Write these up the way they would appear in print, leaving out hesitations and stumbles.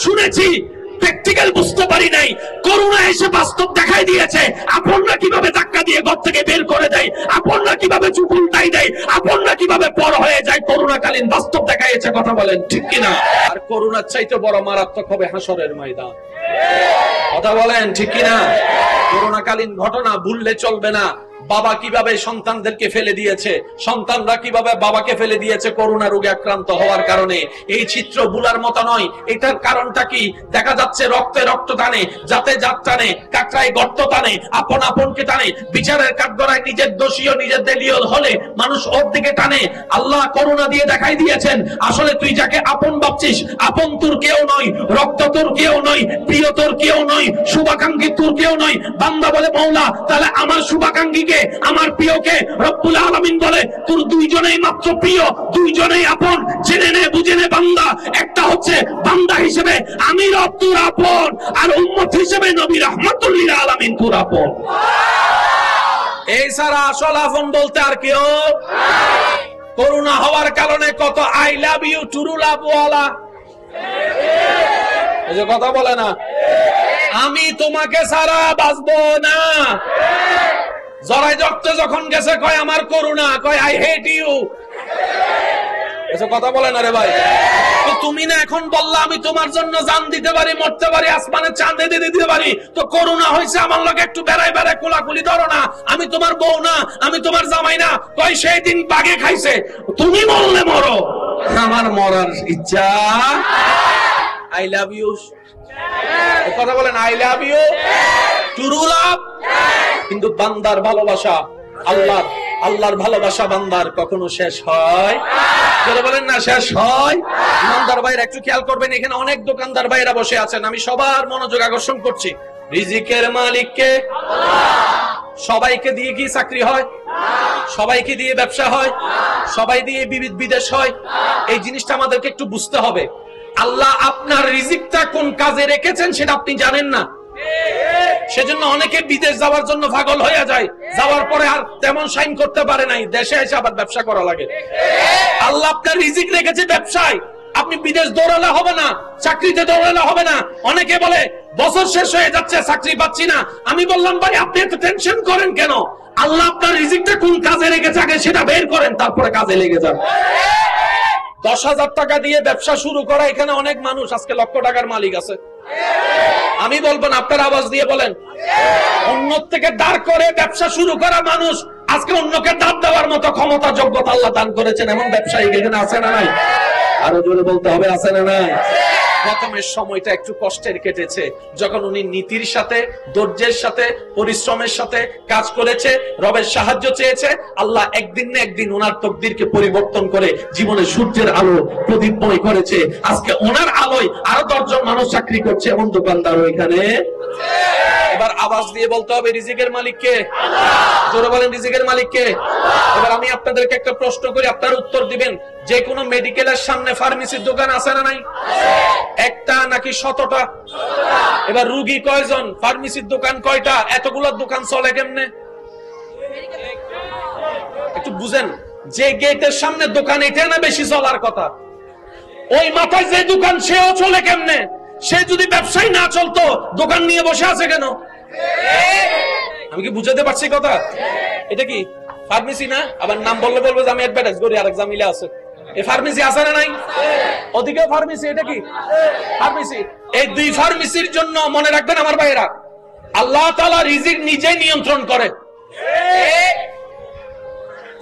শুনেছি, প্র্যাকটিক্যাল বুঝতে পারি নাই। করোনা এসে বাস্তব দেখাই দিয়েছে আপনরা কিভাবে ধাক্কা দিয়ে ঘর থেকে বের করে দেয়, আপনরা কিভাবে চুপ উল্টাই দেয়, আপনরা কিভাবে পর হয়ে যায়। করোনাকালীন বাস্তব দেখাইছে, কথা বলেন ঠিক কিনা? আর করোনার চাইতে বড় মারাত্মক হবে হাসরের ময়দান, কথা বলেন ঠিক কিনা? করোনাকালীন ঘটনা ভুললে চলবে না। বাবা কিভাবে সন্তানদেরকে ফেলে দিয়েছে, সন্তানরা কিভাবে বাবাকে ফেলে দিয়েছে করোনা রোগে আক্রান্ত হওয়ার কারণে। এই চিত্র ভুলার মতো নয়। এটার কারণটা কি? দেখা যাচ্ছে রক্তে রক্ত টানে, জাতে জাত টানে, কাকড়ায় গর্ত টানে, আপন আপনকে টানে। বিচারের কাঠগড়ায় নিজের দোষীয় নিজের দেলীয় হলে মানুষ ওর দিকে টানে। আল্লাহ করোনা দিয়ে দেখাই দিয়েছেন আসলে তুই যাকে আপন ভাবছিস, আপন তোর কেউ নয়, রক্ত তোর কেউ নয়, প্রিয় তোর কেউ নয়, শুভাকাঙ্ক্ষী তোর কেউ নয়। বান্দা বলে মওলা তাহলে আমার শুভাকাঙ্ক্ষীকে, আমার প্রিয়কে? রব্বুল আলামিন বলে তোর দুইজনেই মাত্র প্রিয়, দুইজনেই আপন। জেনে নে বুঝে নে বান্দা, একটা হচ্ছে বান্দা হিসেবে আমি রব তোর আপন, আর উম্মত হিসেবে নবী রাহমাতুল লিল আলামিন তোর আপন। এই ছাড়া আসল আপন বলতে আর কেউ নাই। করোনা হওয়ার কারণে কত I love you true love ওয়ালা এই যে কথা বলে না, আমি তোমাকে ছাড়া বাঁচবো না। জরাই রক্ত যখন গেছে কয় আমার করোনা, কয় আই হেট ইউ। কথা বলে না রে ভাই। তো তুমি না এখন বললা আমি তোমার জন্য জান দিতে পারি, মরতে পারি, আসমানে চাঁদে দিতে পারি। তো করোনা হয়েছে আমার লোক একটু বেড়াই বেড়াই কোলাকুলি ধরো না, আমি তোমার বউ না, আমি তোমার জামাই না। কয় সেই দিন বাগে খাইছে, তুমি মরলে মরো, আমার মরার ইচ্ছা। আই লাভ ইউ, কথা বলেন I love you true love. কিন্তু বান্দার ভালোবাসা, আল্লাহর ভালোবাসা বান্দার কখনো শেষ হয়? যারা বলেন না শেষ হয়। ইমানদার ভাইরা একটু খেয়াল করবেন, এখানে অনেক দোকানদার ভাইরা বসে আছেন, আমি সবার মনোযোগ আকর্ষণ করছি। রিজিকের মালিক কে? সবাইকে দিয়ে কি চাকরি হয়? সবাইকে দিয়ে ব্যবসা হয়? সবাই দিয়ে বিদেশ হয়? এই জিনিসটা আমাদেরকে একটু বুঝতে হবে। আল্লাহ আপনার রিজিকটা কোন কাজে রেখেছেন সেটা আপনি জানেন না। সেজন্য অনেকে বিদেশ যাওয়ার জন্য পাগল হয়ে যায়, যাওয়ার পরে আর তেমন সাইন করতে পারে নাই, দেশে এসে আবার ব্যবসা করা লাগে। আল্লাহ আপনার রিজিক রেখেছে ব্যবসায়, আপনি বিদেশ দৌড়ালে হবে না, চাকরিতে দৌড়ালে হবে না। অনেকে বলে বছর শেষ হয়ে যাচ্ছে চাকরি পাচ্ছি না। আমি বললাম ভাই আপনি এত টেনশন করেন কেন? আল্লাহ আপনার রিজিকটা কোন কাজে রেখেছে আগে সেটা বের করেন, তারপরে কাজে লেগে যান। 10,000 টাকা দিয়ে ব্যবসা শুরু করা এখানে অনেক মানুষ আজকে লক্ষ টাকার মালিক আছে। আমি বলবো না, আপনার আওয়াজ দিয়ে বলেন। অন্য থেকে দাঁড় করে ব্যবসা শুরু করা মানুষ আজকে অন্যকে দাঁত দেওয়ার মতো ক্ষমতা যোগ্যতা আল্লাহ দান করেছেন, এমন ব্যবসায়ী এখানে আছে না নাই? আরো জোরে বলতে হবে, আছে না নাই? প্রথমের সময়টা একটু কষ্টের কেটেছে, যখন উনি নীতির সাথে, ধৈর্যের সাথে, পরিশ্রমের সাথে কাজ করেছে, রবের সাহায্য চেয়েছে। আল্লাহ একদিন না একদিন ওনার তকদিরকে পরিবর্তন করে জীবনে সূর্যের আলো প্রদীপময় করেছে। আজকে ওনার আলোয় আরো 10 জন মানুষ চাকরি করছে, এমন দোকানদারও এখানে। এবার আওয়াজ দিয়ে বলতে হবে রিজিকের মালিক কে? জোরে বলেন রিজিকের মালিক কে? এবার আমি আপনাদেরকে একটা প্রশ্ন করি, আপনারা উত্তর দিবেন। যে কোনো মেডিকেলের সামনে ফার্মেসির দোকান আছে না নাই? একটা নাকি 100টা? এবার রুগী কয়জন, ফার্মেসির দোকান কয়টা? এতগুলো দোকান চলে কেমনে? একটু বুঝেন। যে গেটের সামনে দোকান, এটা না বেশি চলার কথা। ওই মাথায় যে দোকান, সেও চলে কেমনে? সে যদি ব্যবসায়ী না চলতো দোকান নিয়ে বসে আছে কেন? আমি কি বুঝাতে পারছি কথা? এটা কি ফার্মেসি না? আবার নাম বললে বলবো যে আমি অ্যাডভার্টাইজ করি, আরেক জামিলা আছে। এই ফার্মেসি আছে না নাই? ওদিকেও ফার্মেসি, এটা কি ফার্মেসি? এই দুই ফার্মেসির জন্য মনে রাখবেন আমার ভাইরা, আল্লাহ তাআলা রিজিক নিজে নিয়ন্ত্রণ করে।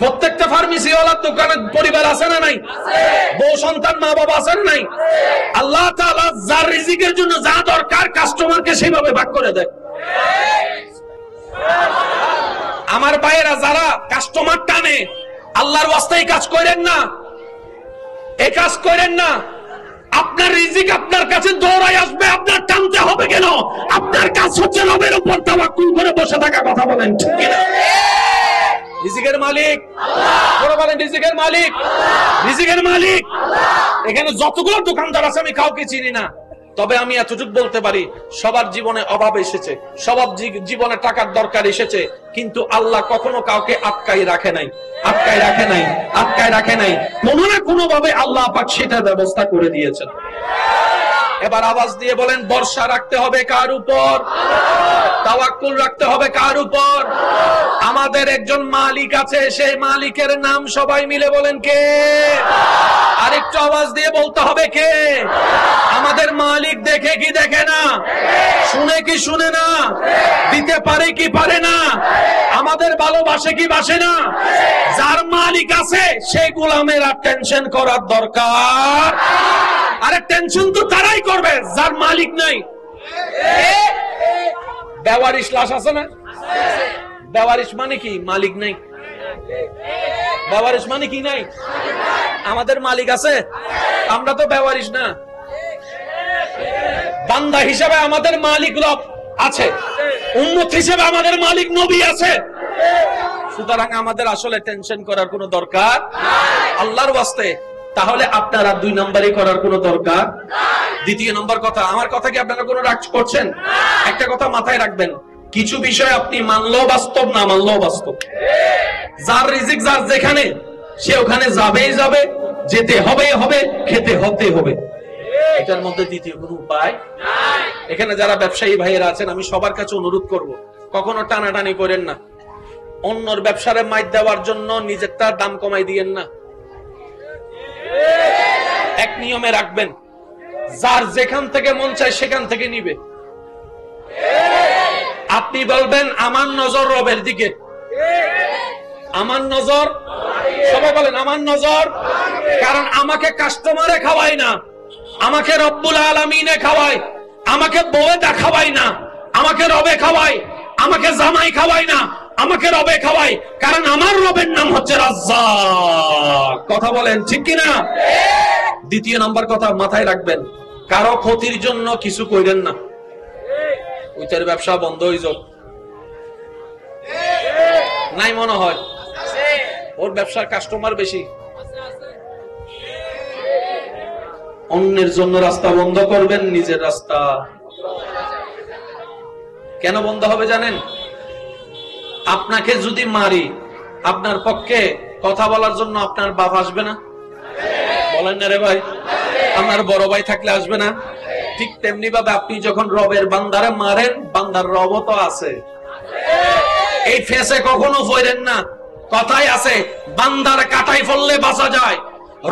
প্রত্যেকটা ফার্মেসি ওয়ালার দোকানে পরিবার আছে না নাই? বউ সন্তান মা বাবা আছে না নাই? আল্লাহ তাআলা যার রিজিকের জন্য যা দরকার কাস্টমারকে সেভাবে ভাগ করে দেয়। আমার ভাইয়েরা যারা কাস্টমার টানে, আল্লাহর ওয়াস্তায় কাজ করেন না, এই কাজ করেন না। আপনার রিজিক আপনার কাছে দৌড়ায় আসবে, আপনার টানতে হবে কেন? আপনার কাজ হচ্ছে রবের উপর তাওয়াক্কুল করে বসে থাকা, কথা বলেন ঠিক কিনা? রিজিকের মালিক আল্লাহ। বলেন রিজিকের মালিক আল্লাহ। রিজিকের মালিক আল্লাহ। এখানে যতগুলো দোকানদার আছে আমি কাউকে চিনি না, তবে আমি এতটুকু বলতে পারি সবার জীবনে অভাব এসেছে, সবার জীবনে টাকার দরকার এসেছে, কিন্তু আল্লাহ কখনো কাউকে আটকাই রাখে নাই, আটকাই রাখে নাই, আটকাই রাখে নাই। কোনো না কোনো ভাবে আল্লাহ পাক সেটা ব্যবস্থা করে দিয়েছেন। এবার আওয়াজ দিয়ে বলেন, ভরসা রাখতে হবে কার উপর? তাওয়াক্কুল রাখতে হবে কার উপর? আমাদের একজন মালিক আছে, সেই মালিকের নাম সবাই মিলে বলেন কে? আরেকটু আওয়াজ দিয়ে বলতে হবে কে? আমাদের মালিক দেখে কি দেখে না? শুনে কি শুনে না? দিতে পারে কি পারে না? আমাদের ভালোবাসে কি বাসে না? যার মালিক আছে সেই গোলামেরা টেনশন করার দরকার। আরে টেনশন তো তারাই করবে যার মালিক নাই। বেওয়ারিশ লাশ আছে না? বেওয়ারিশ মানে কি? মালিক নাই। বেওয়ারিশ মানে কি? নাই। আমাদের মালিক আছে, আমরা তো বেওয়ারিশ না। বান্দা হিসেবে আমাদের মালিক রব আছে, উম্মত হিসেবে আমাদের মালিক নবী আছে। সুতরাং আমাদের আসলে টেনশন করার কোনো দরকার আল্লাহর ওয়াস্তে। তাহলে আপনারা 2 নম্বরই করার কোনো দরকার। দ্বিতীয় নম্বর কথা, আমার কথা কি আপনারা কোনো রাগ করছেন? একটা কথা মাথায় রাখবেন, কিছু বিষয় আপনি মানলেও বাস্তব, না মানলেও বাস্তব। যার রিজিক যার যেখানে, সে ওখানে যাবেই যাবে, যেতে হবেই হবে, খেতে হতে হবে। এটার মধ্যে দ্বিতীয় কোনো উপায় নাই। এখানে যারা ব্যবসায়ী ভাইয়েরা আছেন, আমি সবার কাছে অনুরোধ করব, কখনো টানাটানি করেন না। অন্যর ব্যবসারে মাইর দেওয়ার জন্য নিজেরটা দাম কমাই দিয়েন না। এক নিয়মে রাখবেন, যার যেখান থেকে মন চায় সেখান থেকে নিবে। আপনি বলবেন আমার নজর রবের দিকে, আমার নজর, সবাই বলেন আমার নজর। কারণ আমাকে কাস্টমারে খাওয়াই না, আমাকে রব্বুল আলামিনে খাওয়ায়। আমাকে বউয়ে খাওয়াই না, আমাকে রবে খাওয়ায়। আমাকে জামাই খাওয়াই না, আমাকে রবে খাওয়াই। কারণ আমার রবের নাম হচ্ছে রাজ্জাক। কথা বলেন ঠিক কিনা? দ্বিতীয় নম্বর কথা মাথায় রাখবেন, কারো ক্ষতির জন্য কিছু কইরেন না। ওইটার ব্যবসা বন্ধ হয়ে যাক নাই মনে হয়, ওর ব্যবসার কাস্টমার বেশি। অন্যের জন্য রাস্তা বন্ধ করবেন, নিজের রাস্তা কেন বন্ধ হবে জানেন? আপনাকে যদি মারি, আপনার পক্ষে কথা বলার জন্য আপনার বাপ আসবে না? বলেন না রে ভাই? আপনার বড় ভাই থাকলে আসবে না? ঠিক তেমনি ভাবে আপনি যখন রবের বান্দারে মারেন, বান্দার রব তো আছে। এই ফেসে কখনো পড়েন না। কথাই আছে, বান্দার কাটাই পড়লে বাঁচা যায়,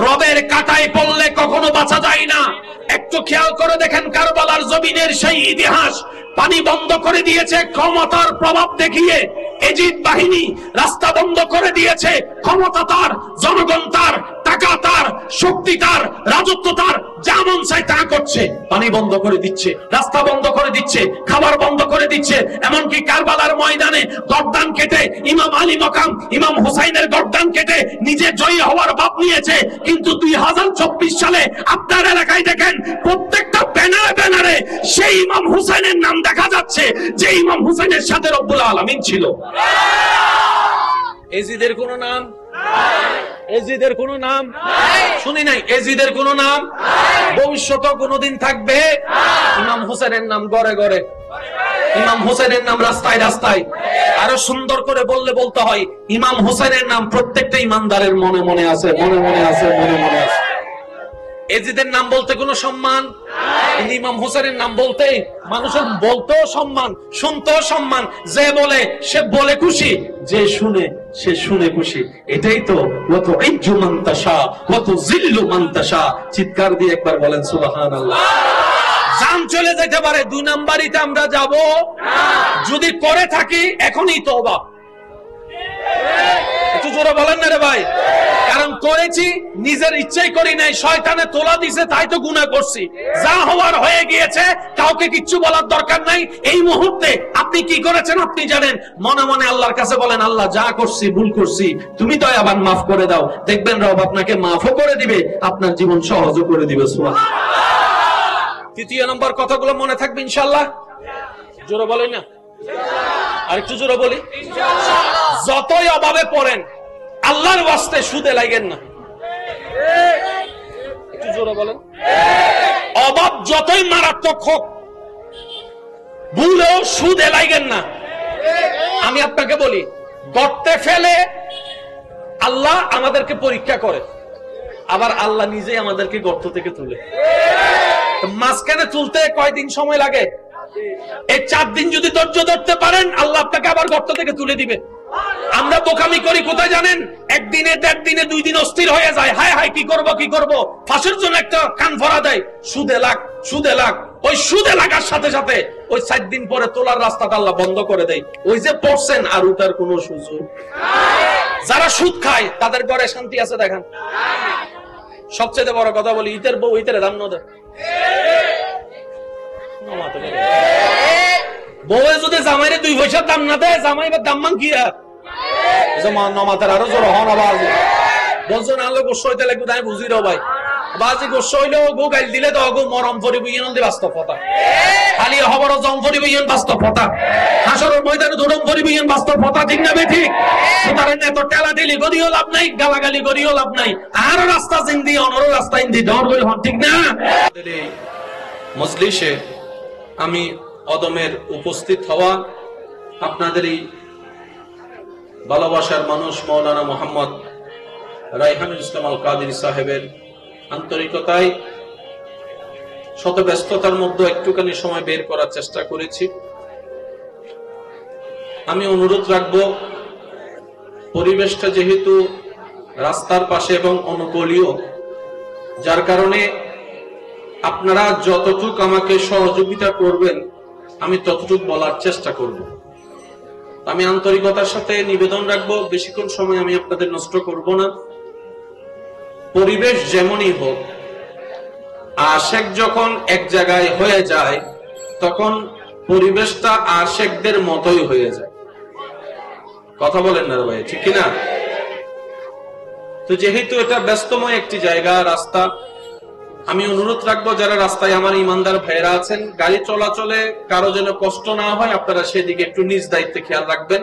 রবের কাটাই পড়লে কখনো বাঁচা যায় না। একটু খেয়াল করে দেখেন, কারবালার জমিনের সেই ইতিহাস পানি বন্ধ করে দিয়েছে ক্ষমতার প্রভাব দেখিয়ে। এজিদ বাহিনী রাস্তা বন্ধ করে দিয়েছে, ক্ষমতা তার, জনগণ তার, টাকা তার, শক্তি তার, রাজত্ব তার, যা মন চায় তা করছে। পানি বন্ধ করে দিচ্ছে, রাস্তা বন্ধ করে দিচ্ছে, খাবার বন্ধ করে দিচ্ছে। এমনকি কারবালার ময়দানে গর্দান কেটে ইমাম আলী মকাম, ইমাম হুসাইনের গর্দান কেটে নিজে জয়ী হওয়ার ভাব নিয়েছে। কিন্তু 2024 সালে আপনার এলাকায় দেখেন, প্রত্যেকটা ব্যানারে ব্যানারে সেই ইমাম হুসাইনের নাম দেখা যাচ্ছে, যে ইমাম হুসাইনের সাথে রব্বুল আলামিন ছিল। এজিদের কোন নাম নাই, এজিদের কোন নাম নাই, শুনি নাই। এজিদের কোন নাম ভবিষ্যতে কোনদিন থাকবে? ইমাম হোসেনের নাম ঘরে ঘরে, ইমাম হোসেনের নাম রাস্তায় রাস্তায়। আরো সুন্দর করে বললে বলতে হয়, ইমাম হোসেনের নাম প্রত্যেকটা ইমানদারের মনে মনে আছে, মনে মনে আছে, মনে মনে আছে। এজিদের নাম বলতে কোনো সম্মান নাই, ইমাম হোসেনের নাম বলতে মানুষের বলতেও সম্মান, শুনতেও সম্মান। যে বলে সে বলে খুশি, যে শুনে সে শুনে খুশি। এটাই তো ওয়াতু ইজ্জু মান তাশা ওয়াতু যিল্লু মান তাশা। চিৎকার দিয়ে একবার বলেন সুবহানাল্লাহ। জান চলে যেতে পারে, 2 নাম্বারিতে আমরা যাব না। যদি করে থাকি এখনই তওবা। একটু জোরে বলেন না রে ভাই? কারণ করেছি, নিজের ইচ্ছাই করি নাই, শয়তানে তোলা দিছে, তাই তো গুনাহ করছি। যা হওয়ার হয়ে গিয়েছে, কাউকে কিচ্ছু বলার দরকার নাই। এই মুহূর্তে আপনি কি করেছেন আপনি জানেন। মনে মনে আল্লাহর কাছে বলেন, আল্লাহ যা করছি ভুল করছি, তুমি তো আবার মাফ করে দাও। দেখবেন রব আপনাকে মাফও করে দিবে, আপনার জীবন সহজও করে দিবে। সুবহানাল্লাহ। তৃতীয় নম্বর কথাগুলো মনে থাকবে ইনশাআল্লাহ। জোরে বলেন না? আর একটু জোরে বলি। যতই অভাবে পড়েন, আল্লাহর ওয়াস্তে সুদে লাগেন না। একটু জোরে বলেন। অভাব যতই মারাত্মক হোক, ভুলেও সুদে লাগেন না। আমি আপনাকে বলি, গর্তে ফেলে আল্লাহ আমাদেরকে পরীক্ষা করে, আবার আল্লাহ নিজেই আমাদেরকে গর্ত থেকে তুলে। মাঝখানে তুলতে কয়দিন সময় লাগে? এই 4 দিন যদি ধৈর্য ধরতে পারেন, আল্লাহ আপনাকে আবার গর্ত থেকে তুলে দিবে। আমরা বোকামি করি কোথায় জানেন? একদিনে, 1.5 দিনে, 2 দিন অস্থির হয়ে যায়। হায় হায়, কি করব কি করব, ফাঁসের জন্য একটা কান ভরা দেয়, সুদে লাগ সুদে লাগ। ওই সুদে লাগার সাথে সাথে ওই 4 দিন পরে তোলার রাস্তাটা আল্লাহ বন্ধ করে দেয়। ওই যে পড়ছেন আর উঠার কোনো সুযোগ। যারা সুদ খায় তাদের ঘরে শান্তি আছে দেখেন। সবচেয়ে বড় কথা বলি, ইতের বউ ইতের দাম না দেয়। বউয়ে যদি জামাইরে 2 পয়সার দাম না দেয়, জামাইবার দাম মান কি আর নমাতের আরো জোর হন। আবার বলছেন আলো গোস্ব হইতে লাগবে, আমি বুঝি রে ভাই। বাজি গোস্ব হইলেও গো গাইল দিলে তো গো মরম ফরি বইয়েন দি বাস্তব কথা। খালি খবর জম ফরি বইয়েন বাস্তব কথা। হাসরের ময়দানে ধরম ফরি বইয়েন বাস্তব কথা, ঠিক না বেঠিক? সুতরাং এত টেলা টেলি করিও লাভ নাই, গালাগালি করিও লাভ নাই। আর রাস্তা জিন্দি অনর রাস্তা ইন্দি ডর হইল হন, ঠিক না? এই মজলিসে আমি অদমের উপস্থিত হওয়া, আপনাদের এই ভালোবাসার মানুষ মাওলানা মোহাম্মদ রায়হানুল ইসলাম আল কাদেরী সাহেবের আন্তরিকতায় শত ব্যস্ততার মধ্যে একটুখানি সময় বের করার চেষ্টা করেছি। আমি অনুরোধ রাখবো, পরিবেশটা যেহেতু রাস্তার পাশে এবং অনুকূলীয়, যার কারণে আপনারা যতটুকু আমাকে সহযোগিতা করবেন আমি ততটুকু বলার চেষ্টা করব। আমি আন্তরিকতার সাথে নিবেদন রাখবো, বেশিক্ষণ সময় আমি আপনাদের নষ্ট করব না। পরিবেশ যেমনই হোক, আশেক যখন এক জায়গায় হয়ে যায় তখন পরিবেশটা আশেকদের মতোই হয়ে যায়। কথা বলেন না ভাই, ঠিক কিনা? তো যেহেতু এটা ব্যস্তময় একটি জায়গা, রাস্তা, আমি অনুরোধ রাখবো যারা রাস্তায় আমার ইমানদার ভাইরা আছেন, গাড়ি চলাচলে কারো যেন কষ্ট না হয়, আপনারা সেদিকে একটু নিজ দায়িত্বে খেয়াল রাখবেন।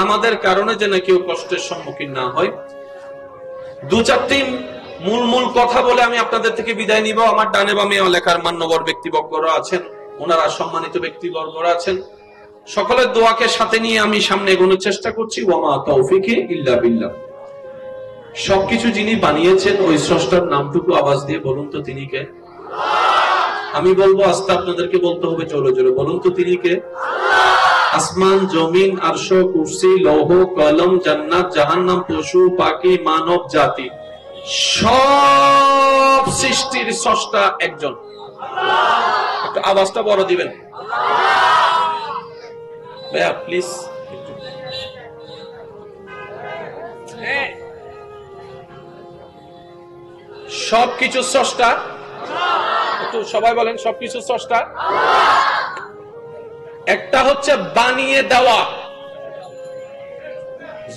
আমাদের কারণে যেন কেউ কষ্টের সম্মুখীন না হয়। 2-4টি মূল কথা বলে আমি আপনাদের থেকে বিদায় নিব। আমার ডানে বামে এলাকার মান্যবর ব্যক্তিবর্গরা আছেন, ওনারা সম্মানিত ব্যক্তিবর্গরা আছেন, সকলের দোয়াকে সাথে নিয়ে আমি সামনে এগোনোর চেষ্টা করছি। ওয়ামা তৌফিকি ইল্লা বিল্লাহ। সবকিছু যিনি বানিয়েছেন ওই স্রষ্টার নামটুকু আওয়াজ দিয়ে বলুন তো তিনি কে? আমি বলবো, আস্তে আপনাদেরকে বলতে হবে জোরে জোরে, বলুন তো তিনি কে? আসমান, জমিন, আরশ, কুরসি, লৌহ, কলম, জান্নাত, জাহান্নাম, পশু পাখি, মানব জাতি, সব সৃষ্টির স্রষ্টা একজন। একটু আওয়াজটা বড় দিবেন ভাইয়া প্লিজ। সবকিছু স্রষ্টা, একটু সবাই বলেন সবকিছু স্রষ্টা। একটা হচ্ছে বানিয়ে দেওয়া,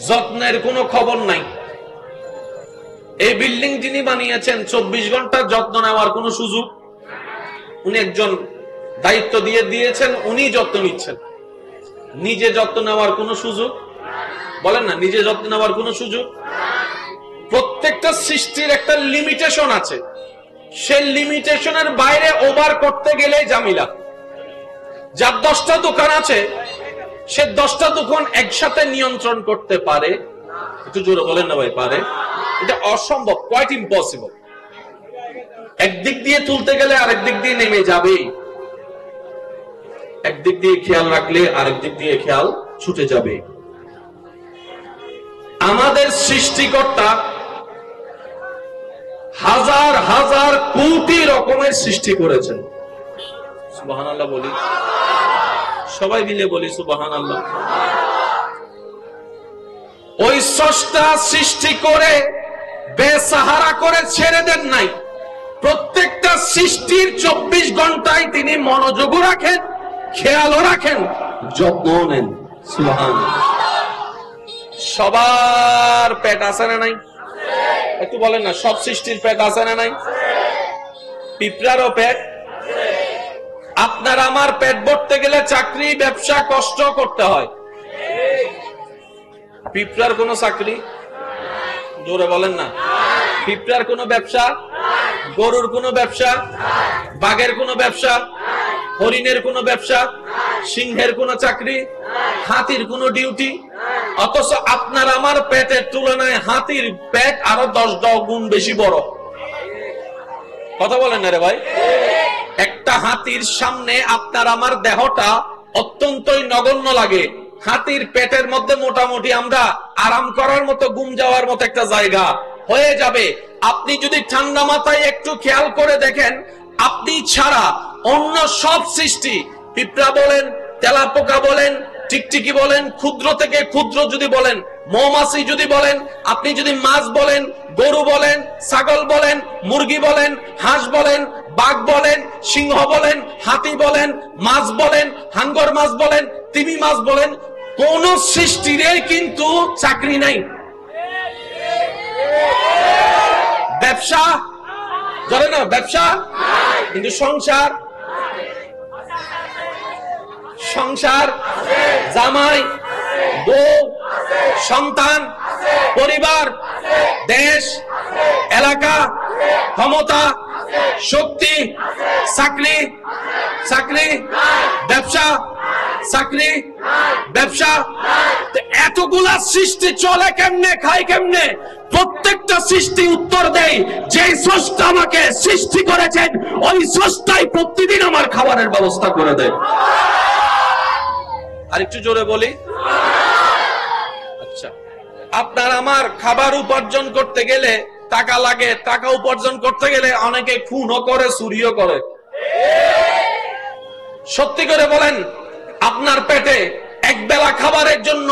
যত্নের কোনো খবর নাই। এই বিল্ডিং যিনি বানিয়েছেন 24 ঘন্টা যত্ন নেওয়ার কোনো সুযোগ, উনি একজন দায়িত্ব দিয়ে দিয়েছেন, উনি যত্ন নিচ্ছেন। নিজে যত্ন নেওয়ার কোনো সুযোগ, বলেন না, নিজে যত্ন নেওয়ার কোনো সুযোগ। প্রত্যেকটা সৃষ্টির একটা লিমিটেশন আছে, সেই লিমিটেশনের বাইরে ওভার করতে গেলে ঝামেলা। যার 10টা দোকান আছে, সে 10টা দোকান একসাথে নিয়ন্ত্রণ করতে পারে? একটু জোরে বলেন না ভাই, পারে? এটা অসম্ভব, কোয়াইট ইম্পসিবল। একদিক দিয়ে তুলতে গেলে আরেক দিক দিয়ে নেমে যাবে, একদিক দিয়ে খেয়াল রাখলে আরেক দিক দিয়ে খেয়াল ছুটে যাবে। আমাদের সৃষ্টিকর্তা হাজার হাজার কোটি রকমের সৃষ্টি করেছেন। সুবহানাল্লাহ বলি, সবাই মিলে বলি সুবহানাল্লাহ। ওই স্রষ্টা সৃষ্টি করে বেসাহারা করে ছেড়ে দেন নাই। প্রত্যেকটা সৃষ্টির 24 ঘন্টায় তিনি মনোযোগও রাখেন, খেয়ালও রাখেন, যত্ন নেন। সুবহানাল্লাহ। সবার পেট আছে না নাই? একটু বলেন না, সব সৃষ্টির পেট আছে না নাই? পিঁপড়ারও পেট। আপনার আমার পেট ভরতে গেলে চাকরি, ব্যবসা, কষ্ট করতে হয়। পিঁপড়ার কোনো চাকরি, জোরে বলেন না, পিঁপড়ার কোনো ব্যবসা, গরুর কোনো ব্যবসা, বাঘের কোনো ব্যবসা, হরিণের কোনো ব্যবসা, সিংহের কোনো চাকরি, হাতির কোনো ডিউটি। অথচ আপনার আমার পেটের তুলনায় হাতির পেট আরো 10 গুণ বেশি বড়। কথা বলেন না রে ভাই? একটা হাতির সামনে আপনার আমার দেহটা অত্যন্তই নগণ্য লাগে। হাতির পেটের মধ্যে মোটামুটি আমরা আরাম করার মতো, ঘুম যাওয়ার মতো একটা জায়গা হয়ে যাবে। আপনি যদি ঠান্ডা মাথায় একটু খেয়াল করে দেখেন, আপনি ছাড়া অন্য সব সৃষ্টি, পিঁপড়া বলেন, তেলাপোকা বলেন, টিকটিকি বলেন, ক্ষুদ্র থেকে ক্ষুদ্র যদি বলেন, মৌমাছি যদি বলেন, আপনি যদি মাছ বলেন, গরু বলেন, ছাগল বলেন, মুরগি বলেন, হাঁস বলেন, বাঘ বলেন, সিংহ বলেন, হাতি বলেন, মাছ বলেন, হাঙ্গর মাছ বলেন, তিমি মাছ বলেন, কোন সৃষ্টিরে কিন্তু চাকরি নাই। ব্যবসা জানে না, ব্যবসা কিন্তু সংসার, সংসার, জামাই, বউ, সন্তান, পরিবার, দেশ, এলাকা, ক্ষমতা, শক্তি, চাকরি, চাকরি, ব্যবসা, চাকরি, ব্যবসা। এতগুলা সৃষ্টি চলে কেমনে, খায় কেমনে? প্রত্যেকটা সৃষ্টি উত্তর দেয়, যে স্রষ্টা আমাকে সৃষ্টি করেছেন ওই স্রষ্টাই প্রতিদিন আমার খাবারের ব্যবস্থা করে দেয়। আর একটু জোরে বলি, আচ্ছা, আপনার আমার খাবার উপার্জন করতে গেলে টাকা লাগে, টাকা উপার্জন করতে গেলে অনেকে খুনও করে, চুরিও করে। সত্যি করে বলেন, আপনার পেটে এক বেলা খাবারের জন্য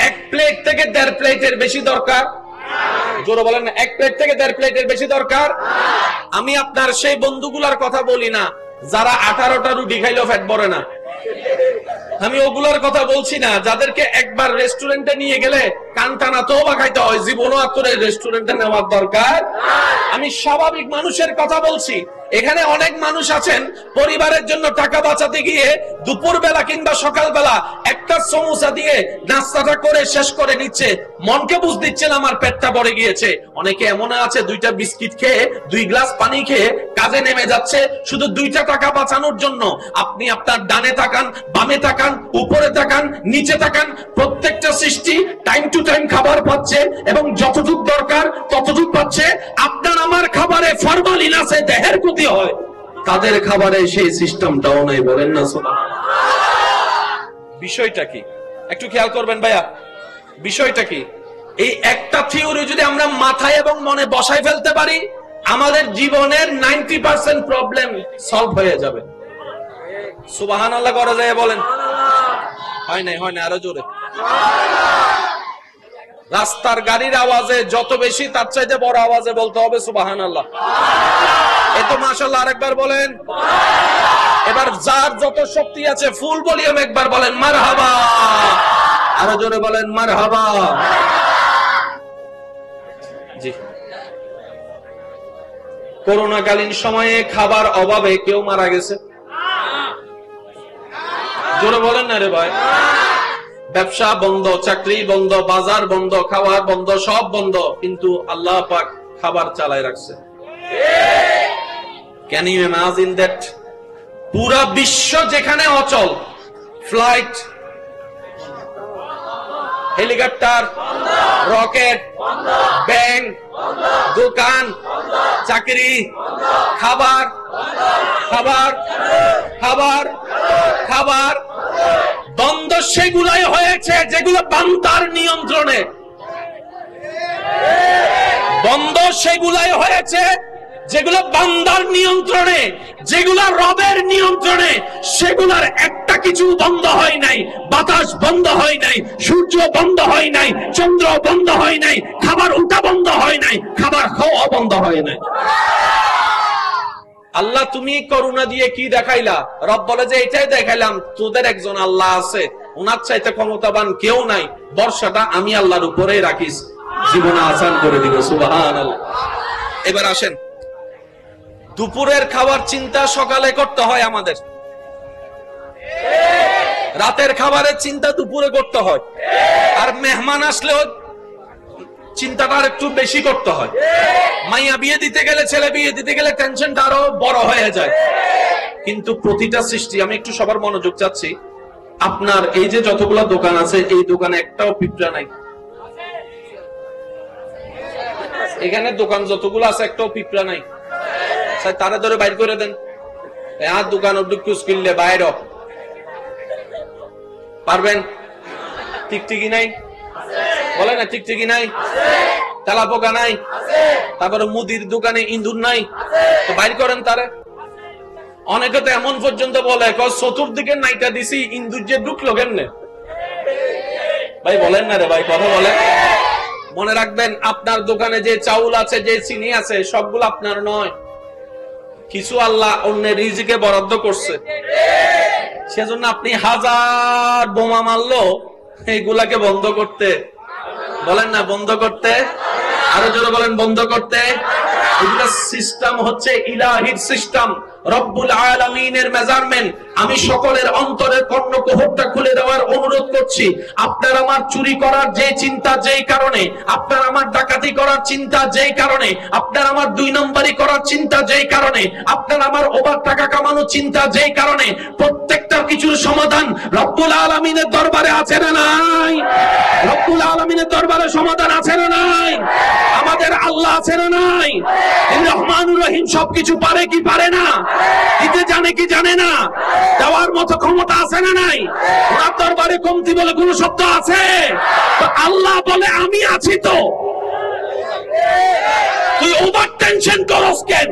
1 প্লেট থেকে 1.5 প্লেটের বেশি দরকার? জোরে বলেন না, 1 প্লেট থেকে 1.5 প্লেটের বেশি দরকার? আমি আপনার সেই বন্ধুগুলার কথা বলি না যারা 18টা রুটি খাইলেও পেট ভরে না। আমি ওগুলোর কথা বলছি না যাদেরকে একবার রেস্টুরেন্টে নিয়ে গেলে কানটানা তো বা খাইতে হয়, জীবনও আপনার রেস্টুরেন্টে নেওয়ার দরকার। আমি স্বাভাবিক মানুষের কথা বলছি। এখানে অনেক মানুষ আছেন, পরিবারের জন্য টাকা বাঁচাতে গিয়ে দুপুর বেলা কিংবা সকালবেলা একটা সমোসা দিয়ে নাস্তাটা করে শেষ করে নিচ্ছে, মনকে বুঝ দিচ্ছেন আমার পেটটা ভরে গিয়েছে। অনেকে এমন আছে 2টা বিস্কিট খেয়ে 2 গ্লাস পানি খেয়ে কাজে নেমে যাচ্ছে শুধু 2টা টাকা বাঁচানোর জন্য। আপনি আপনার ডানে তাকান, বামে তাকান, উপরে তাকান, নিচে তাকান, প্রত্যেকটা সৃষ্টি টাইম টু টাইম খাবার পাচ্ছে এবং যতটুকু দরকার ততটুকু পাচ্ছে। আপনার আমার খাবারে ফরমালিন আছে, দেহের ক্ষতি হয়, তাদের খাবারে সেই সিস্টেমটাও নাই। বলেন না সুবহানাল্লাহ। বিষয়টা কি একটু খেয়াল করবেন ভাইয়া, বিষয়টা কি? এই একটা থিওরি যদি আমরা মাথায় এবং মনে বসাই ফেলতে পারি, আমাদের জীবনের 90% প্রবলেম সলভ হয়ে যাবে। সুবহানাল্লাহ করা যায় বলেন? হয় নাই, হয় না, আরো জোরে। রাস্তার গাড়ির আওয়াজে যত বেশি তার চাইতে বড় আওয়াজে বলতে হবে সুবহানাল্লাহ। এতো মাশাআল্লাহ আরেকবার বলেন। এবার যার যত শক্তি আছে ফুল ভলিউম একবার বলেন মারহাবা, আরো জোরে বলেন মারহাবা। জি, করোনাকালীন সময়ে খাবার অভাবে কেউ মারা গেছে? জোরে বলেন না রে ভাই। ব্যবসা বন্ধ, চাকরি বন্ধ, বাজার বন্ধ, খাবার বন্ধ, সব বন্ধ, কিন্তু আল্লাহ পাক খাবার চালায় রাখছে। Can you imagine that? পুরা বিশ্ব যেখানে অচল, ফ্লাইট, হেলিকপ্টার, রকেট, ব্যাংক, দোকান, চাকরি, খাবার, খাবার, খাবার, খাবার বন্ধ সেগুলাই হয়েছে যেগুলো বান্দার নিয়ন্ত্রণে। বন্ধ সেগুলাই হয়েছে যেগুলো বান্দার নিয়ন্ত্রণে, যেগুলো রবের নিয়ন্ত্রণে, সেগুলার একটা কিছু বন্ধ হয় নাই। বাতাস বন্ধ হয় নাই, সূর্য বন্ধ হয় নাই, চন্দ্র বন্ধ হয় নাই, খাবার উঠা বন্ধ হয় নাই, খাবার খাওয়া বন্ধ হয় নাই। আল্লাহ তুমি করুণা দিয়ে কি দেখাইলা? রব বলে যে এটাই দেখাইলাম, তোদের একজন আল্লাহ আছে, ওনার চাইতে ক্ষমতাবান কেউ নাই, বর্ষাটা আমি আল্লাহর উপরেই রাখিস, জীবনে আসান করে দিব। সুবহানাল্লাহ। এবার আসেন, দুপুরের খাবার চিন্তা সকালে করতে হয় আমাদের, রাতের খাবারের চিন্তা দুপুরে করতে হয়, আর মেহমান আসলেও চিন্তাটা আর একটু বেশি করতে হয়। মাইয়া বিয়ে দিতে গেলে, ছেলে বিয়ে দিতে গেলে টেনশনটা আরো বড় হয়ে যায়। কিন্তু প্রতিটা সৃষ্টি, আমি একটু সবার মনোযোগ চাচ্ছি, আপনার এই যে যতগুলা দোকান আছে, এই দোকানে একটাও পিঁপড়া নাই। এখানে দোকান যতগুলো আছে একটাও পিঁপড়া নাই। তারা ধরে বাইর করে দেন। আর দোকানে ডুকুস কিনলে বাইর পারবেন? টিকটিকি নাই? বলে না টিকটিকি নাই, তেলা পোকা নাই, তারপরে মুদির দোকানে ইঁদুর নাই, তো বাইর করেন তারে। অনেকে তো এমন পর্যন্ত বলে চতুর্দিকে নাইটা দিছি, ইঁদুর যে ঢুকলো কেমনে? ভাই বলেন না রে ভাই, কথা বলেন। মনে রাখবেন, আপনার দোকানে যে চাউল আছে, যে চিনি আছে, সবগুলো আপনার নয়। কিছু আল্লাহ অন্যের রিজিকে বরাদ্দ করছে। সেজন্য আপনি হাজার বোমা মারলো এইগুলাকে বন্ধ করতে, বলেন না বন্ধ করতে, আরো জোরে বলেন বন্ধ করতে। এগুলা সিস্টেম হচ্ছে ইলাহির সিস্টেম, রব্বুল আলামিনের মেজারমেন্ট। আমি সকলের অন্তরের কর্ণকুহরটা খুলে দেওয়ার অনুরোধ করছি। আপনার আমার চুরি করার যে চিন্তা যেই কারণে, আপনার আমার ডাকাতি করার চিন্তা যেই কারণে, আপনার আমার 2 নম্বরই করার চিন্তা যেই কারণে, আপনার আমার ওভার টাকা কামানোর চিন্তা যেই কারণে, প্রত্যেকটা কিছুর সমাধান রব্বুল আলামিনের দরবারে আছে না নাই? রব্বুল আলামিনের দরবারে সমাধান আছে না নাই? আমাদের আল্লাহ আছে না নাই? তিনি রহমানুর রহিম, সবকিছু পারে কি পারে না? দিতে জানে কি জানে না? দেওয়ার মতো ক্ষমতা আছে না নাই? ওনার দরবারে কমতি বলে কোন শব্দ আছে? আল্লাহ বলে আমি আছি। তো তুই ওভার টেনশন করস কেন?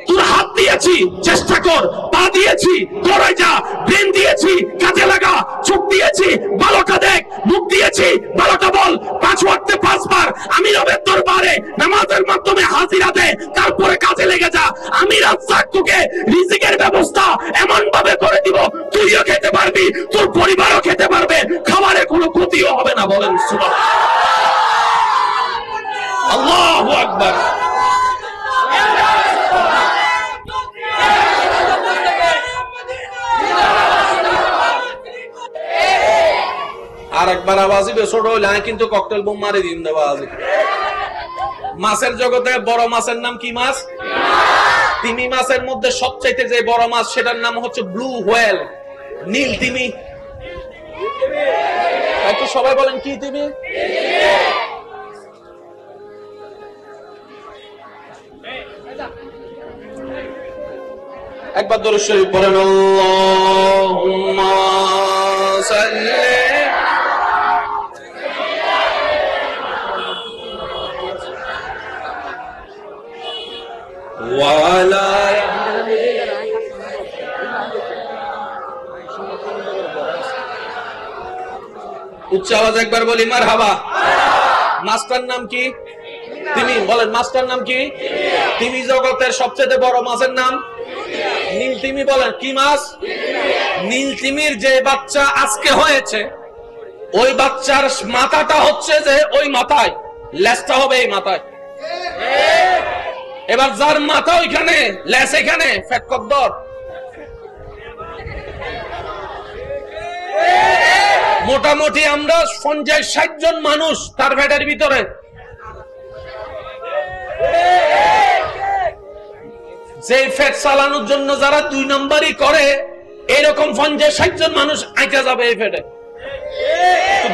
তোর হাত দিয়েছি, চেষ্টা কর। পা দিয়েছি, দৌড়ে যা। ব্রেন দিয়েছি, কাজে লাগা। চোখ দিয়েছি, ভালোটা দেখ। মুখ দিয়েছি, ভালোটা বল। 5 ওয়াক্তে 5 বার আমি রবের দরবারে নামাজের মাধ্যমে হাজিরা দে, তারপরে কাজে লেগে যা। আমি রাজ্জাক, তোকে রিজিকের ব্যবস্থা এমন ভাবে করে দিব, তুইও খেতে পারবি, তোর পরিবারও খেতে পারবে, খাবারে কোনো ক্ষতিও হবে না। বলেন সুবহানাল্লাহ। আল্লাহু আকবার। আর একবার আওয়াজ দিবে, ছোট হইলে কিন্তু ককটেল বোম মারি দিন দেওয়া আছে। মাছের জগতে বড় মাছের নাম কি মাছ? তিমি মাছের মধ্যে সবচাইতে যে বড় মাছ, সেটার নাম হচ্ছে ব্লু হোয়েল, নীল তিমি। একটু সবাই বলেন কি তিমি? একবার দরুদ শরীফ পড়েন, আল্লাহুম্মা সাল্লি ওয়ালা। উচ্চ আওয়াজ একবার বলি মারহাবা। মাস্টার নাম কি? তিমি। বলেন মাস্টার নাম কি? তিমি। জগতের সবচেয়ে বড় মাছের নাম নীল তিমি। বলেন কি মাছ? নীল তিমির যে বাচ্চা আজকে হয়েছে, ওই বাচ্চার মাথাটা হচ্ছে যে ওই মাথায়, লেজটা হবে এই মাথায়। এবার যার মাথা ওইখানে, লেজ এখানে, ফ্যাট কদ্দর। মোটামুটি আমরা 50-60 জন মানুষ তার ফ্যাটের ভিতরে। যে ফ্যাট চালানোর জন্য যারা 2 নম্বরই করে, এরকম 50-60 জন মানুষ আইকা যাবে এই ফ্যাটে।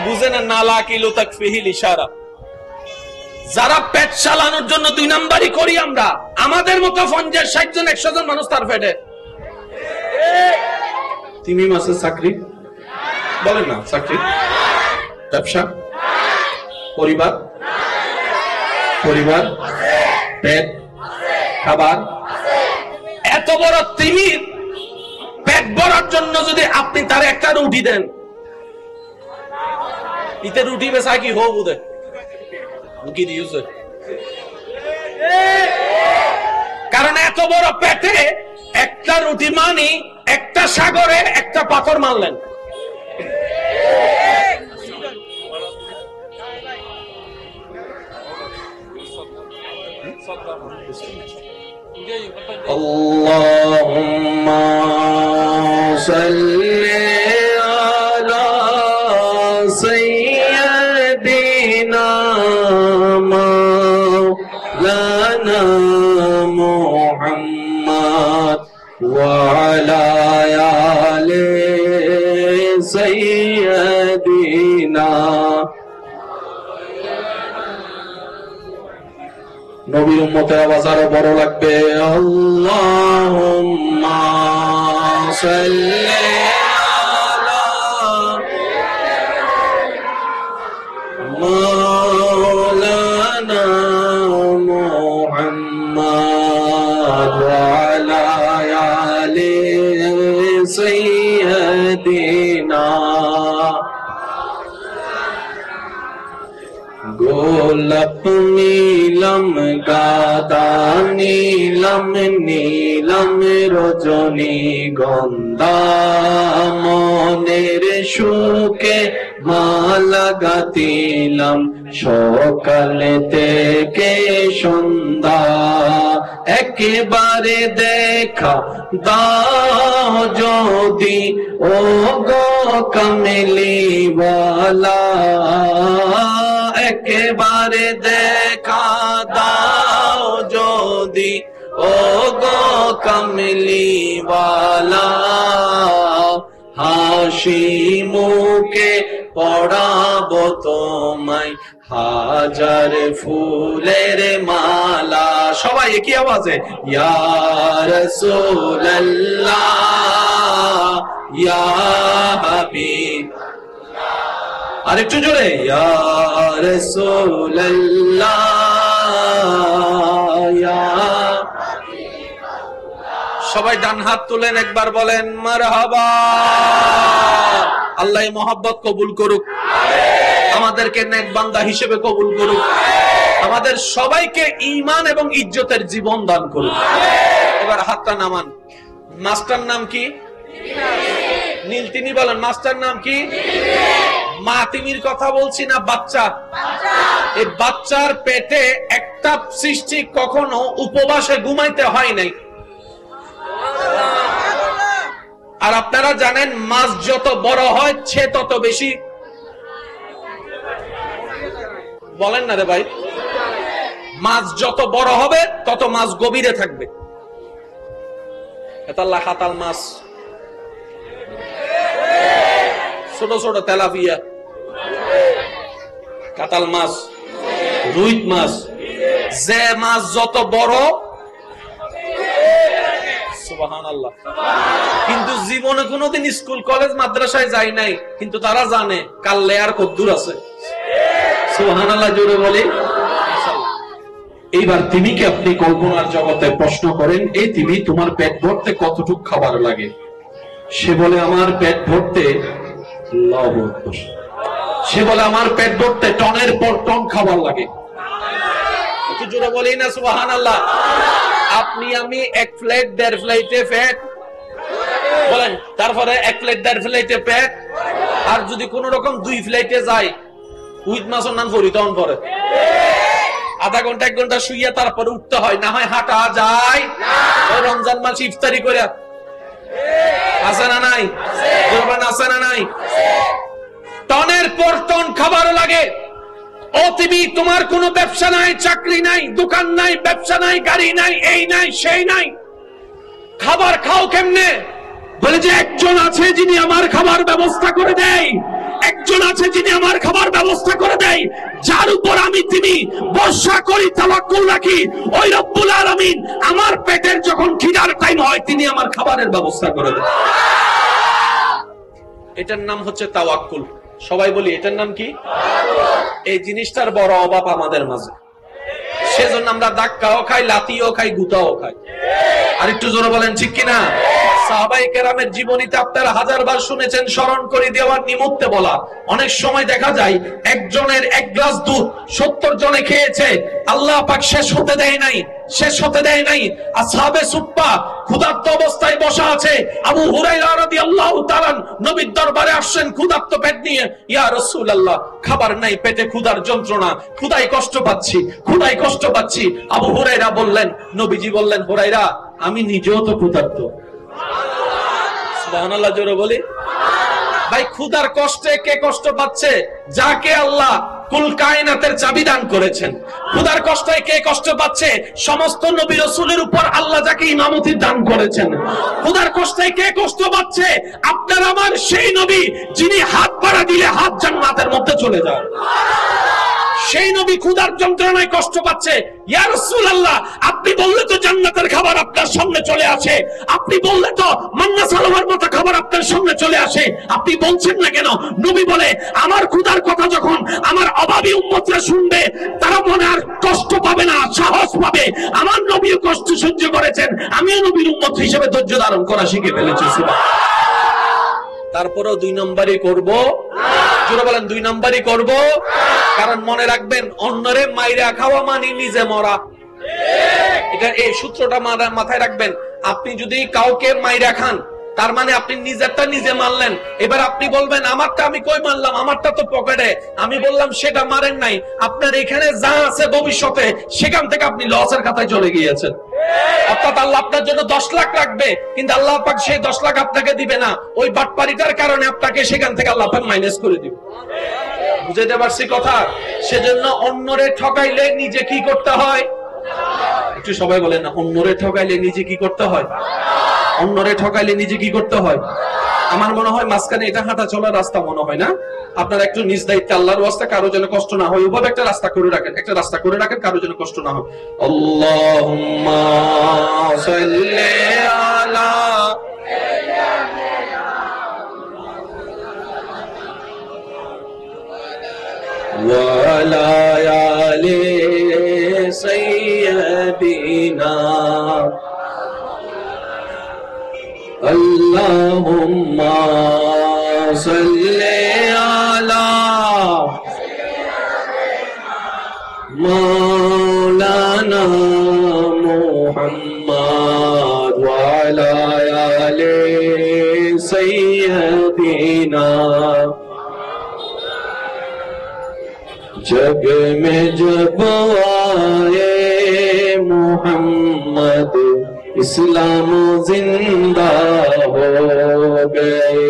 বুঝে না, নালা কিলো তাক ফিহিল ইশারা। যারা পেট চালানোর জন্য 2 নম্বরই করি আমরা, আমাদের মতো 50-60 জন 100 জন মানুষ তার ফ্যাটে। তিমি মাসের চাকরি বলেন না, চাকরি, ব্যবসা, পরিবার, পরিবার, পেট, খাবার। এত বড় তিমির পেট ভরার জন্য যদি আপনি তার একটা রুটি দেন, ইতে রুটি বেচা কি হোক বুঝে কি দিয়েছে। কারণ এত বড় পেটে একটা রুটি মানি একটা সাগরে একটা পাথর মারলেন। আল্লাহুম্মা সাল্লি আলা সাইয়্যিদিনা মাওলানা মুহাম্মদ ওয়া আলা আলি সাইয়্যিদিনা। নবীর উম্মতের আওয়াজ আরো বড় লাগবে, আল্লাহুম্মা সাল্লি মাওলানা মুহাম্মদ ওয়া আলা আলি সাইয়্যিদিনা। গোলাপ নীলম গাদা নীলম নীলম রজনী গন্ধা মনের সুখে মালা গাতিলাম সকাল থেকে সন্ধ্যা। একেবারে দেখা দাও যদি ও গো কামলিওয়ালা, একেবারে দেখা দাও যদি ও গো কামলিওয়ালা। হাসি মুখে পড়াবো তোমায় হাজার ফুলের মালা। সবাই একই আওয়াজে ইয়া রাসূলুল্লাহ ইয়া হাবিব, আর একটু জোরে ইয়া রাসূলুল্লাহ ইয়া। সবাই ডান হাত তুলেন, একবার বলেন মারহাবা। আল্লাহ মহব্বত কবুল করুক, আমাদেরকে নেক বান্দা হিসেবে কবুল করুক, আমাদের সবাইকে ঈমান এবং ইজ্জতের জীবন দান করুক। এবার হাতটা নামান। মাস্টার নাম কি? নীল। তিনি বলেন মাস্টার নাম কি? মা তিমির কথা বলছি না, বাচ্চা। এই বাচ্চার পেটে একটা সৃষ্টি কখনো উপবাসে ঘুমাইতে হয় নাই। আর আপনারা জানেন মাছ যত বড় হয় সে তত বেশি, বলেন না রে ভাই, মাছ যত বড় হবে তত মাছ গভীরে থাকবে। এতাল্লা হাতাল মাছ, ছোট ছোট তেলাপিয়া, কাতাল মাছ, রুই মাছ, যে মাছ যত বড়, সুবহানাল্লাহ। কিন্তু জীবনে কোনোদিন স্কুল কলেজ মাদ্রাসায় যায় নাই, কিন্তু তারা জানে কাল লেয়ার কদ্দুর আছে। সুবহানাল্লাহ জোরে বলি। এইবার তিমিকে আপনি কল্পনার জগতে প্রশ্ন করেন, এই তিমি তোমার পেট ভরতে কতটুক খাবার লাগে? সে বলে আমার পেট ভরতে, সে বলে আমার পেট ভরতে টনের পর টন খাবার লাগে। একটু জোরে বলি না সুবহানাল্লাহ। আপনি আমি এক প্লেট দেড় প্লেটে পেট বলেন, তারপরে এক প্লেট দেড় প্লেটে পেট, আর যদি কোন রকম দুই প্লেটে যায় উইথ মাছ নাম পরিতন করে আধা ঘন্টা এক ঘন্টা শুইয়া তারপরে উঠতে হয়, না হয় হাঁটা যায়। রমজান মাস ইফতারি করে আছে না নাই? আছে না নাই? টনের পর টন খাবার লাগে। ও তুমি, তোমার কোনো ব্যবসা নাই, চাকরি নাই, দোকান নাই, ব্যবসা নাই, গাড়ি নাই, এই নাই সেই নাই, খাবার খাও কেমনে? বলে যে একজন আছে যিনি আমার খাবার ব্যবস্থা করে দেয়, একজন আছে যিনি আমার খাবার ব্যবস্থা করে দেয়, যার উপর আমি তিনি ভরসা করি, তাওয়াক্কুল রাখি। ওই রব্বুল আলামিন আমার পেটের যখন খিদার টাইম হয় তিনি আমার খাবারের ব্যবস্থা করে দেন। এটার নাম হচ্ছে তাওয়াক্কুল। সবাই বলি এটার নাম কি? এই জিনিসটার বড় অভাব আমাদের মাঝে, সেজন্য আমরা ধাক্কাও খাই, লাথিও খাই, গুতাও খাই। আর একটু জোরে বলেন ঠিক কিনা? সাহাবায়ে কেরামের জীবনীতে আপনারা হাজারবার শুনেছেন, স্মরণ করে দেওয়ার নিমিত্তে বলা। অনেক সময় দেখা যায় একজনের এক গ্লাস দুধ 70 জনে খেয়েছে, আল্লাহ পাক শেষ হতে দেয় নাই, শেষ হতে দেয় নাই। আসহাবে সুফফা ক্ষুধার্ত অবস্থায় বসা আছে। আবু হুরায়রা রাদিয়াল্লাহু তাআলা নবীর দরবারে আসছেন ক্ষুধার্ত পেট নিয়ে, ইয়া রাসূলুল্লাহ খাবার নাই, পেটে ক্ষুধার যন্ত্রণা, ক্ষুধায় কষ্ট পাচ্ছি, ক্ষুধায় কষ্ট পাচ্ছি। আবু হুরায়রা বললেন, নবীজি বললেন, হুরায়রা আমি নিজেও তো ক্ষুধার্ত। সুবহানাল্লাহ জোরে বলি। ভাই ক্ষুধার কষ্টে কে কষ্ট পাচ্ছে? যাকে আল্লাহ কুল কায়নাতের চাবি দান করেছেন। ক্ষুধার কষ্টে কে কষ্ট পাচ্ছে? সমস্ত নবী রাসূলের উপর আল্লাহ যাকে ইমামতি দান করেছেন। ক্ষুধার কষ্টে কে কষ্ট পাচ্ছে? আপনার আমার সেই নবী যিনি হাত বাড়া দিলে হাত জান্নাতের মধ্যে চলে যায়। সেই নবী ক্ষুধার যন্ত্রণায় কষ্ট পাচ্ছে। ইয়া রাসূলুল্লাহ, আপনি বললে তো জান্নাতের খাবার আপনার সামনে চলে আসে, আপনি বললে তো মান্না সালোয়ার মতো খাবার আপনার সামনে চলে আসে, আপনি বলছেন না কেন? নবী বলে, আমার ক্ষুধার কথা যখন আমার অভাবী উম্মতরা শুনবে, তারা মনে আর কষ্ট পাবে না, সাহস পাবে। আমার নবীও কষ্ট সহ্য করেছেন, আমিও নবীর উম্মত হিসেবে ধৈর্য ধারণ করা শিখে ফেলেছি। তারপরেও 2 নম্বরই করব। জোরে বলেন, 2 নম্বরই করব। কারণ মনে রাখবেন, অন্যরে মাইরা খাওয়া মানে নিজে মরা। এটা এই সূত্রটা মাথায় রাখবেন। আপনি যদি কাউকে মাইরা খান, তার মানে আপনি নিজেরটা নিজে মারলেন। এবার আপনি বলবেন, আমারটা আমি কই মারলাম, আমারটা তো পকেটে। আমি বললাম সেটা মারেন নাই, আপনার এখানে যা আছে ভবিষ্যতে সেখান থেকে আপনি লসের খাতায় চলে গিয়েছেন। অর্থাৎ আল্লাহ আপনার জন্য 10 লাখ রাখবে, কিন্তু আল্লাহ পাক সেই 10 লাখ আপনাকে দিবে না। ওই বাটপারিটার কারণে আপনাকে সেখান থেকে আল্লাহ পাক মাইনাস করে দিবে। বুঝাইতে পারছি কথা? সেজন্য অন্যরে ঠকাইলে নিজে কি করতে হয়? একটু সবাই বলেন না, অন্যরে ঠকাইলে নিজে কি করতে হয়? অন্যরে ঠকাইলে নিজে কি করতে হয়? আমার মনে হয় মাঝখানে এটা হাঁটা চলার রাস্তা মনে হয় না। আপনারা একটু নিজ দায়িত্বে আল্লাহর ওয়াস্তে কারো যেন কষ্ট না হয় ওইভাবে একটা রাস্তা করে রাখেন, একটা রাস্তা করে রাখেন, কারো যেন কষ্ট না হয়। আল্লাহুম্মা সাল্লি আলা ওয়া আলা আলি সাইয়্যিদিনা Allahumma salli ala Maulana Muhammad wa ala ali sayyidina जग में जब आए मोहम्मद इस्लाम जिंदा हो गए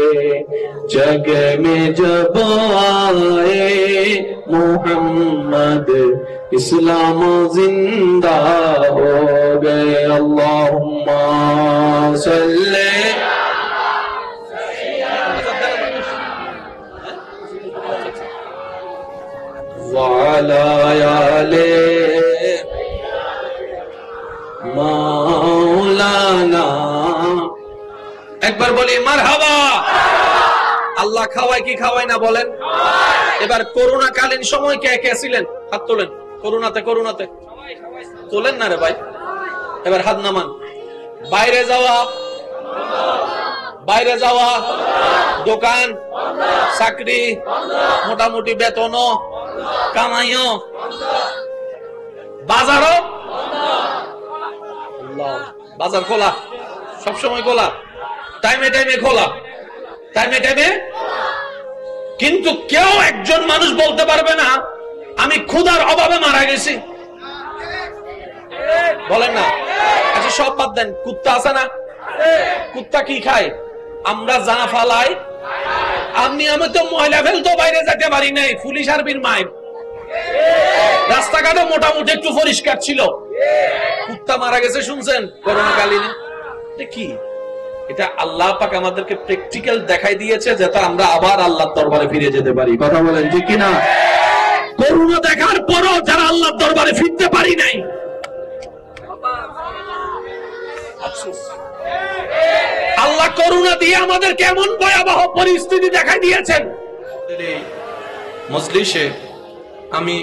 जग में जब आए मोहम्मद इस्लाम जिंदा हो गए अल्लाहुम्मा सल्ले वाला आले মাওলানা একবার বলি মারহাবা। আল্লাহ খাওয়ায় কি খাওয়ায় না বলেন? এবার করোনা কালীন সময় কে কে ছিলেন? হাত তোলেন। করোনাতে তোলেন না রে ভাই, এবার হাত নামান। বাইরে যাওয়া দোকান চাকরি মোটামুটি বেতন কামাইও বাজারও বাজার খোলা, সবসময় খোলা, টাইমে খোলা, টাইমে। কিন্তু কেউ একজন মানুষ বলতে পারবে না আমি ক্ষুধার অভাবে মারা গেছি। বলেন না? আচ্ছা সব বাদ দেন, কুত্তা আছে না? কুত্তা কি খায়? আমরা যা ফালাই, আমি তো ময়লা ফেলতেও বাইরে যেতে পারি নাই, পুলিশ আর্মির মাইর। রাস্তাঘাটে মোটামুটি একটু পরিষ্কার ছিল, কুত্তা মারা গেছে শুনছেন করোনা কালীন। কি এটা? আল্লাহ পাক আমাদেরকে প্র্যাকটিক্যাল দেখাই দিয়েছে যাতে আমরা আবার আল্লাহর দরবারে ফিরে যেতে পারি। কথা বলেন ঠিক কিনা? করোনা দেখার পরও যারা আল্লাহর দরবারে ফিরতে পারি নাই, আল্লাহ করোনা দিয়ে আমাদের কেমন ভয়াবহ পরিস্থিতি দেখাই দিয়েছেন। মজলিসে আমি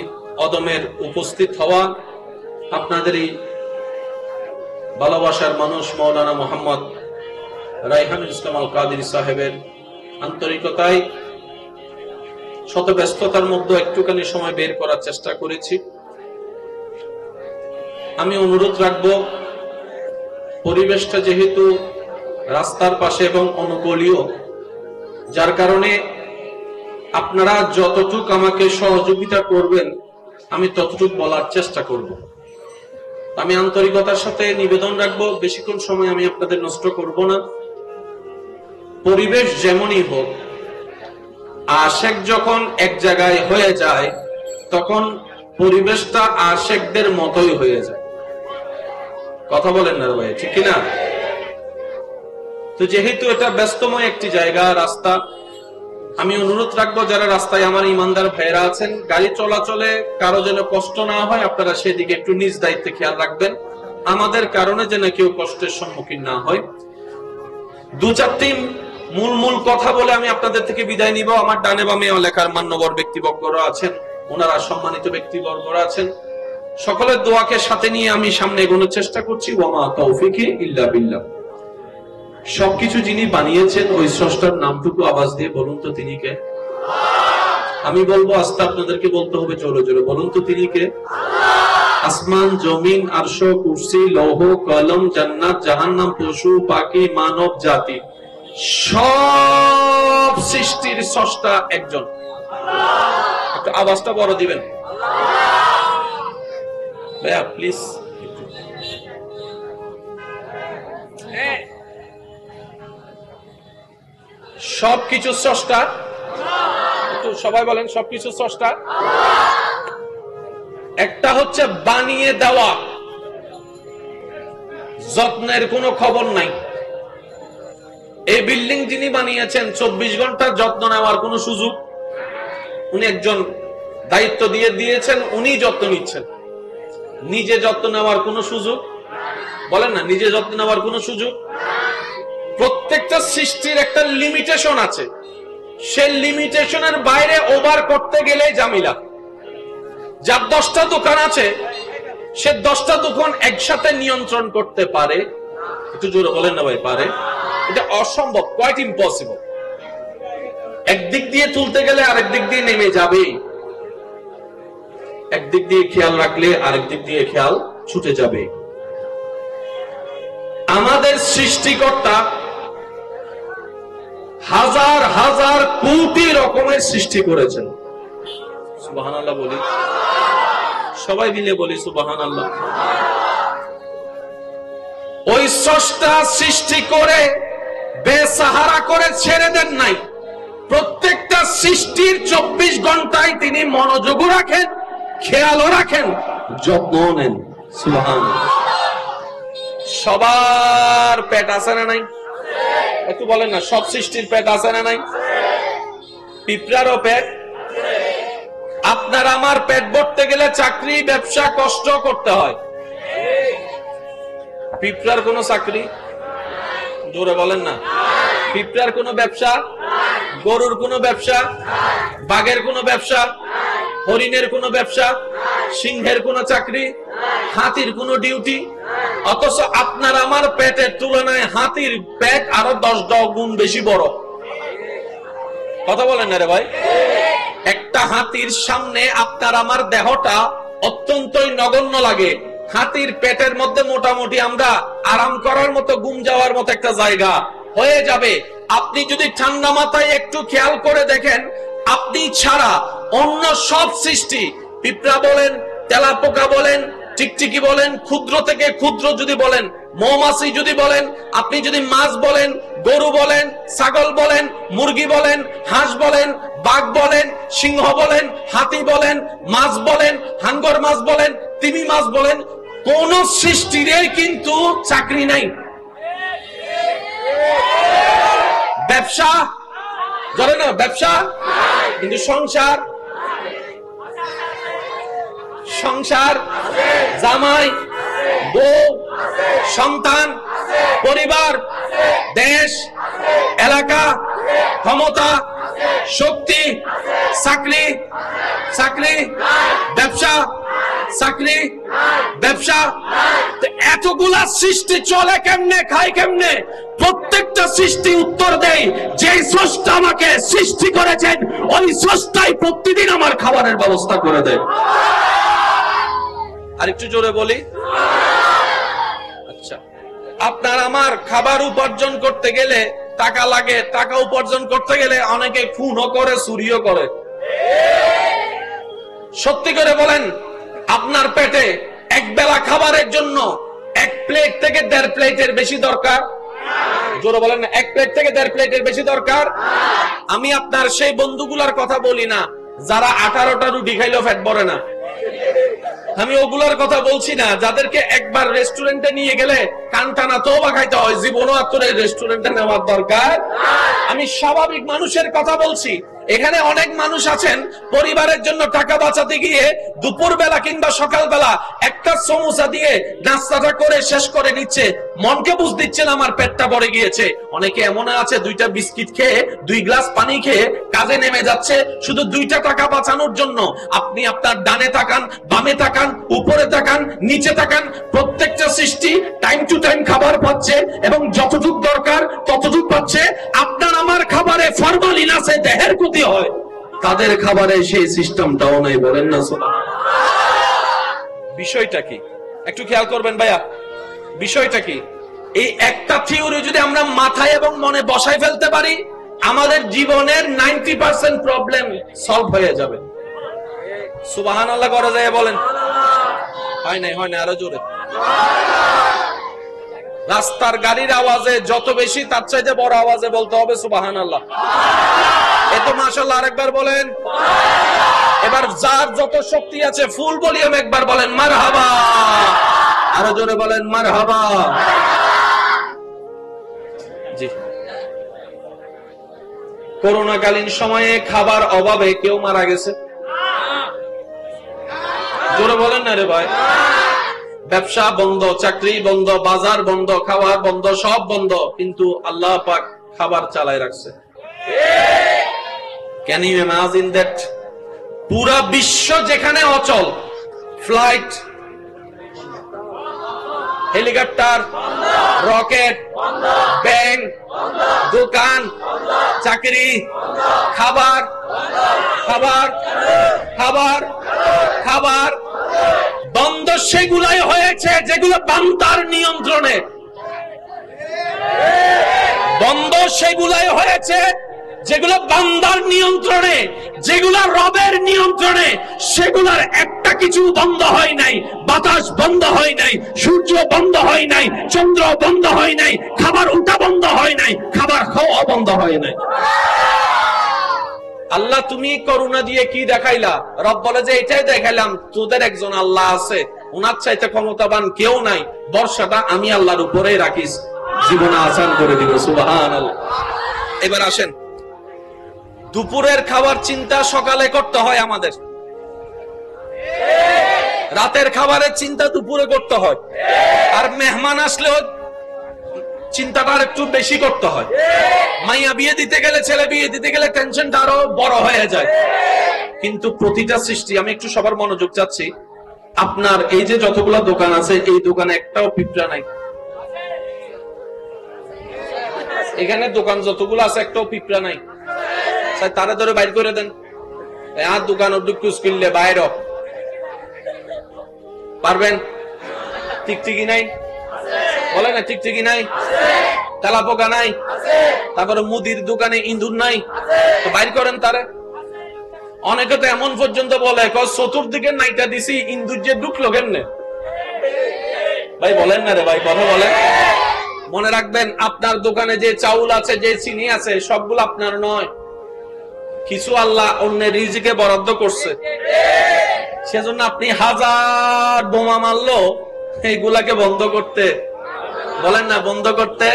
অদমের উপস্থিত হওয়া আপনাদের এই ভালোবাসার মানুষ মাওলানা মোহাম্মদ রায়হানুল ইসলাম আল কাদেরী সাহেবের আন্তরিকতায় শত ব্যস্ততার মধ্যে একটুখানি সময় বের করার চেষ্টা করেছি। আমি অনুরোধ রাখবো, পরিবেশটা যেহেতু রাস্তার পাশে এবং অনুকূলীয়, যার কারণে আপনারা যতটুক আমাকে সহযোগিতা করবেন আমি ততটুক বলার চেষ্টা করব। আমি আন্তরিকতার সাথে নিবেদন রাখবো, বেশিক্ষণ সময় আমি আপনাদের নষ্ট করব না। পরিবেশ যেমনই হোক, আশেক যখন এক জায়গায় হয়ে যায় তখন পরিবেশটা আশেকদের মতোই হয়ে যায়। কথা বলেন না ভাই, ঠিক কিনা? তো যেহেতু এটা ব্যস্তময় একটি জায়গা, রাস্তা, আমি অনুরোধ রাখবো যারা রাস্তায় আমার ইমানদার ভাইয়েরা আছেন, গাড়ি চলাচলে কারো যেন কষ্ট না হয়, আপনারা সেদিকে একটু নিজ দায়িত্বে খেয়াল রাখবেন, আমাদের কারণে যেন কেউ কষ্টের সম্মুখীন না হয়। দু চারটি মূল কথা বলে আমি আপনাদের থেকে বিদায় নিব। আমার ডানে বামে এলাকার মান্যবর ব্যক্তিবর্গরা আছেন, ওনারা সম্মানিত ব্যক্তিবর্গরা আছেন, সকলের দোয়াকে সাথে নিয়ে আমি সামনে এগোনোর চেষ্টা করছি। ওয়ামা তৌফিকি ইল্লা বিল্লাহ। সবকিছু যিনি বানিয়েছেন ওই স্রষ্টার নামটুকু আওয়াজ দিয়ে বলুন তো তিনি কে? আমি বলবো, আস্তে আপনাদেরকে বলতে হবে জোরে জোরে, বলুন তো তিনি কে? আসমান, জমিন, আরশ, কুরসি, লৌহ, কলম, জান্নাত, জাহান্নাম, পশু পাখি, মানব জাতি, সব সৃষ্টির স্রষ্টা একজন। একটু আওয়াজটা বড় দিবেন ভাইয়া প্লিজ। সবকিছু স্রষ্টা, একটু সবাই বলেন সবকিছু স্রষ্টা। একটা হচ্ছে বানিয়ে দেওয়া, যত্নের কোনো খবর নাই। এই বিল্ডিং যিনি বানিয়েছেন 24 ঘন্টা যত্ন নেওয়ার কোনো সুযোগ, উনি একজন দায়িত্ব দিয়ে দিয়েছেন, উনি যত্ন নিচ্ছেন। নিজে যত্ন নেওয়ার কোনো সুযোগ, বলেন না, নিজে যত্ন নেওয়ার কোনো সুযোগ। প্রত্যেকটা সৃষ্টির একটা লিমিটেশন আছে, সেই লিমিটেশনের বাইরে ওভার করতে গেলে ঝামেলা। যার 10টা দোকান আছে, সে 10টা দোকান একসাথে নিয়ন্ত্রণ করতে পারে? একটু জোরে বলেন না ভাই, পারে? এটা অসম্ভব, কোয়াইট ইম্পসিবল। একদিক দিয়ে তুলতে গেলে আরেক দিক দিয়ে নেমে যাবে, একদিক দিয়ে খেয়াল রাখলে আরেক দিক দিয়ে খেয়াল ছুটে যাবে। আমাদের সৃষ্টিকর্তা হাজার হাজার কোটি রকমের সৃষ্টি করেছেন। সুবহানাল্লাহ বলি, সবাই মিলে বলি সুবহানাল্লাহ। ওই স্রষ্টা সৃষ্টি করে বেসাহারা করে ছেড়ে দেন নাই। প্রত্যেকটা সৃষ্টির 24 ঘন্টায় তিনি মনোযোগও রাখেন, খেয়ালও রাখেন, যত্ন নেন। সুবহানাল্লাহ। সবার পেট আছে না নাই? একটু বলেন না, সব সৃষ্টির পেট আছে না নাই? পিঁপড়ারও পেট। আপনার আমার পেট ভরতে গেলে চাকরি, ব্যবসা, কষ্ট করতে হয়। পিঁপড়ার কোনো চাকরি, জোরে বলেন না, পিঁপড়ার কোনো ব্যবসা, গরুর কোনো ব্যবসা, বাঘের কোনো ব্যবসা, হরিণের কোনো ব্যবসা, সিংহের কোনো চাকরি, হাতির কোনো ডিউটি। অথচ আপনার আমার পেটের তুলনায় হাতির পেট আরো 10 গুণ বেশি বড়। কথা বলেন না রে ভাই? একটা হাতির সামনে আপনার আমার দেহটা অত্যন্তই নগণ্য লাগে। হাতির পেটের মধ্যে মোটামুটি আমরা আরাম করার মতো, ঘুম যাওয়ার মতো একটা জায়গা হয়ে যাবে। আপনি যদি ঠান্ডা মাথায় একটু খেয়াল করে দেখেন, আপনি ছাড়া অন্য সব সৃষ্টি, পিঁপড়া বলেন, তেলাপোকা বলেন, টিকটিকি বলেন, ক্ষুদ্র থেকে ক্ষুদ্র যদি বলেন, মৌমাছি যদি বলেন, আপনি যদি মাছ বলেন, গরু বলেন, ছাগল বলেন, মুরগি বলেন, হাঁস বলেন, বাঘ বলেন, সিংহ বলেন, হাতি বলেন, মাছ বলেন, হাঙ্গর মাছ বলেন, তিমি মাছ বলেন, কোন সৃষ্টিরই কিন্তু চাকরি নাই। ব্যবসা, জানেন না ব্যবসা, কিন্তু সংসার, সংসার, জামাই, বউ, সন্তান, পরিবার, দেশ, এলাকা, ক্ষমতা, শক্তি, চাকরি, চাকরি, ব্যবসা, চাকরি, ব্যবসা। এতগুলা সৃষ্টি চলে কেমনে, খায় কেমনে? প্রত্যেকটা সৃষ্টি উত্তর দেয়, যে স্রষ্টা আমাকে সৃষ্টি করেছেন ওই স্রষ্টাই প্রতিদিন আমার খাবারের ব্যবস্থা করে দেয়। আর একটু জোরে বলি। আচ্ছা, আপনার আমার খাবার উপার্জন করতে গেলে টাকা লাগে, টাকা উপার্জন করতে গেলে অনেকে খুনও করে, চুরিও করে। সত্যি করে বলেন, আপনার পেটে এক বেলা খাবারের জন্য 1 প্লেট থেকে 1.5 প্লেটের বেশি দরকার? জোরে বলেন না, 1 প্লেট থেকে 1.5 প্লেটের বেশি দরকার? আমি আপনার সেই বন্ধুগুলার কথা বলি না যারা 18টা রুটি খাইলেও পেট ভরে না। আমি ওগুলার কথা বলছি না যাদেরকে একবার রেস্টুরেন্টে নিয়ে গেলে কানটানা তওবা খাইতে হয়, জীবনও আপনার রেস্টুরেন্টে নেওয়ার দরকার। আমি স্বাভাবিক মানুষের কথা বলছি। এখানে অনেক মানুষ আছেন পরিবারের জন্য টাকা বাঁচাতে গিয়ে দুপুরবেলা কিংবা সকালবেলা একটা সমোসা দিয়ে নাস্তাটা করে শেষ করে নিচ্ছে, মনকে বুঝ দিচ্ছেন আমার পেটটা ভরে গিয়েছে। অনেকে এমন আছে 2টা বিস্কিট খেয়ে 2 গ্লাস পানি খেয়ে কাজে নেমে যাচ্ছে শুধু 2টা টাকা বাঁচানোর জন্য। আপনি আপনার ডানে তাকান, বামে তাকান, উপরে তাকান, নিচে তাকান, প্রত্যেকটা সৃষ্টি টাইম টু টাইম খাবার পাচ্ছে এবং যতটুকু দরকার ততটুকু পাচ্ছে। আপনার আমার খাবারে ফরমালিন আছে, দেহের ক্ষতি হয়, তাদের খাবারে সেই সিস্টেমটাও নাই। বলেন না সুবহানাল্লাহ। বিষয়টা কি একটু খেয়াল করবেন ভাইয়া, বিষয়টা কি? এই একটা থিওরি যদি আমরা মাথায় এবং মনে বসাই ফেলতে পারি, আমাদের জীবনের 90% প্রবলেম সলভ হয়ে যাবে। সুবহানাল্লাহ করা যায়? বলেন। হয় নাই, আরো জোরে। রাস্তার গাড়ির আওয়াজে যত বেশি তার চাইতে বড় আওয়াজে বলতে হবে সুবহানাল্লাহ। এত মাশাআল্লাহ আরেকবার বলেন। এবার যার যত শক্তি আছে ফুল ভলিউম একবার বলেন মারহাবা, আরো জোরে বলেন মারহাবা। জি, করোনাকালীন সময়ে খাবার অভাবে কেউ মারা গেছে? জোরে বলেন না রে ভাই। ব্যবসা বন্ধ, চাকরি বন্ধ, বাজার বন্ধ, খাওয়া বন্ধ, সব বন্ধ, কিন্তু আল্লাহ পাক খাবার চালায় রাখছে। Can you imagine that? পুরা বিশ্ব যেখানে অচল, ফ্লাইট, হেলিকপ্টার, রকেট, ব্যাংক, দোকান, চাকরি, খাবার খাবার খাবার খাবার বন্ধ সেগুলাই হয়েছে যেগুলো বান্দার নিয়ন্ত্রণে। বন্ধ সেগুলাই হয়েছে যেগুলো বান্দার নিয়ন্ত্রণে, যেগুলো রবের নিয়ন্ত্রণে, সেগুলোর একটা কিছু বন্ধ হয় নাই। বাতাস বন্ধ হয় নাই, সূর্য বন্ধ হয় নাই, চন্দ্র বন্ধ হয় নাই, খাবার উঠা বন্ধ হয় নাই, খাবার খাওয়া বন্ধ হয় নাই। আল্লাহ তুমি করুণা দিয়ে কি দেখাইলা? রব বলে যে এটাই দেখাইলাম, তোদের একজন আল্লাহ আছে, উনার চাইতে ক্ষমতাবান কেউ নাই। বর্ষাটা আমি আল্লাহর উপরেই রাখিস, জীবন আসান করে দিব। সুবহানাল্লাহ। এবার আসেন, দুপুরের খাবার চিন্তা সকালে করতে হয় আমাদের, রাতের খাবারের চিন্তা দুপুরে করতে হয়, আর মেহমান আসলেও চিন্তাটা একটু বেশি করতে হয়। মাইয়া বিয়ে দিতে গেলে, ছেলে বিয়ে দিতে গেলে টেনশনটা আরো বড় হয়ে যায়। কিন্তু প্রতিটা সৃষ্টি, আমি একটু সবার মনোযোগ চাচ্ছি, আপনার এই যে যতগুলো দোকান আছে, এই দোকানে একটাও পিঁপড়া নাই। এখানে দোকান যতগুলো আছে একটাও পিঁপড়া নাই। তারা ধরে বাইর করে দেন, আর দোকান উদ্যোগ করলে বাইর পারবেন? টিকটিকি নাই? বলে না টিকটিকি নাই, তেলাপোকা নাই, তারপরে মুদির দোকানে ইঁদুর নাই, তো বাইর করেন তারে। অনেকে তো এমন পর্যন্ত বলে চতুর্দিকে নাইটা দিছি, ইঁদুর যে ঢুকলো কেমনে? ভাই বলেন না রে ভাই, কথা বলেন। মনে রাখবেন, আপনার দোকানে যে চাউল আছে, যে চিনি আছে, সবগুলো আপনার নয়। কিছু আল্লাহ অন্যের রিজিকে বরাদ্দ করছে, সেজন্য আপনি হাজার বোমা মারলো এইগুলাকে বন্ধ করতে, বলেন না বন্ধ করতে,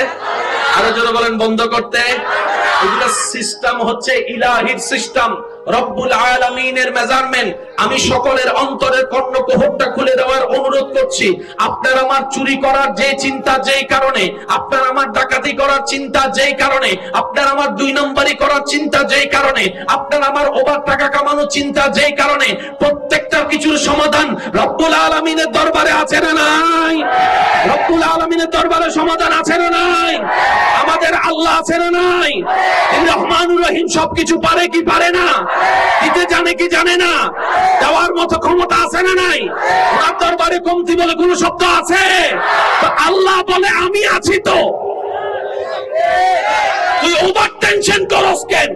আরো জোরে বলেন বন্ধ করতে। এগুলো সিস্টেম হচ্ছে ইলাহির সিস্টেম, রব্বুল আলামিনের মেজারমেন্ট। আমি সকলের অন্তরের কর্ণকুহরটা খুলে দেওয়ার অনুরোধ করছি। আপনার আমার চুরি করার যে চিন্তা, যেই কারণে আপনার আমার ডাকাতি করার চিন্তা, যেই কারণে আপনার আমার 2 নম্বরই করার চিন্তা, যেই কারণে আপনার আমার ওভার টাকা কামানোর চিন্তা, যেই কারণে প্রত্যেকটা কিছুর সমাধান রব্বুল আলামিনের দরবারে আছে না নাই? রব্বুল আলামিনের দরবারে সমাধান আছে না নাই? আমাদের আল্লাহ আছে না নাই? তিনি রহমানুর রহিম, সবকিছু পারে কি পারে না? দিতে জানে কি জানে না? দেওয়ার মতো ক্ষমতা আছে না নাই? ওনার দরবারে কমতি বলে কোন শব্দ আছে? তো আল্লাহ বলে আমি আছি, তো তুই ওভার টেনশন করস কেন?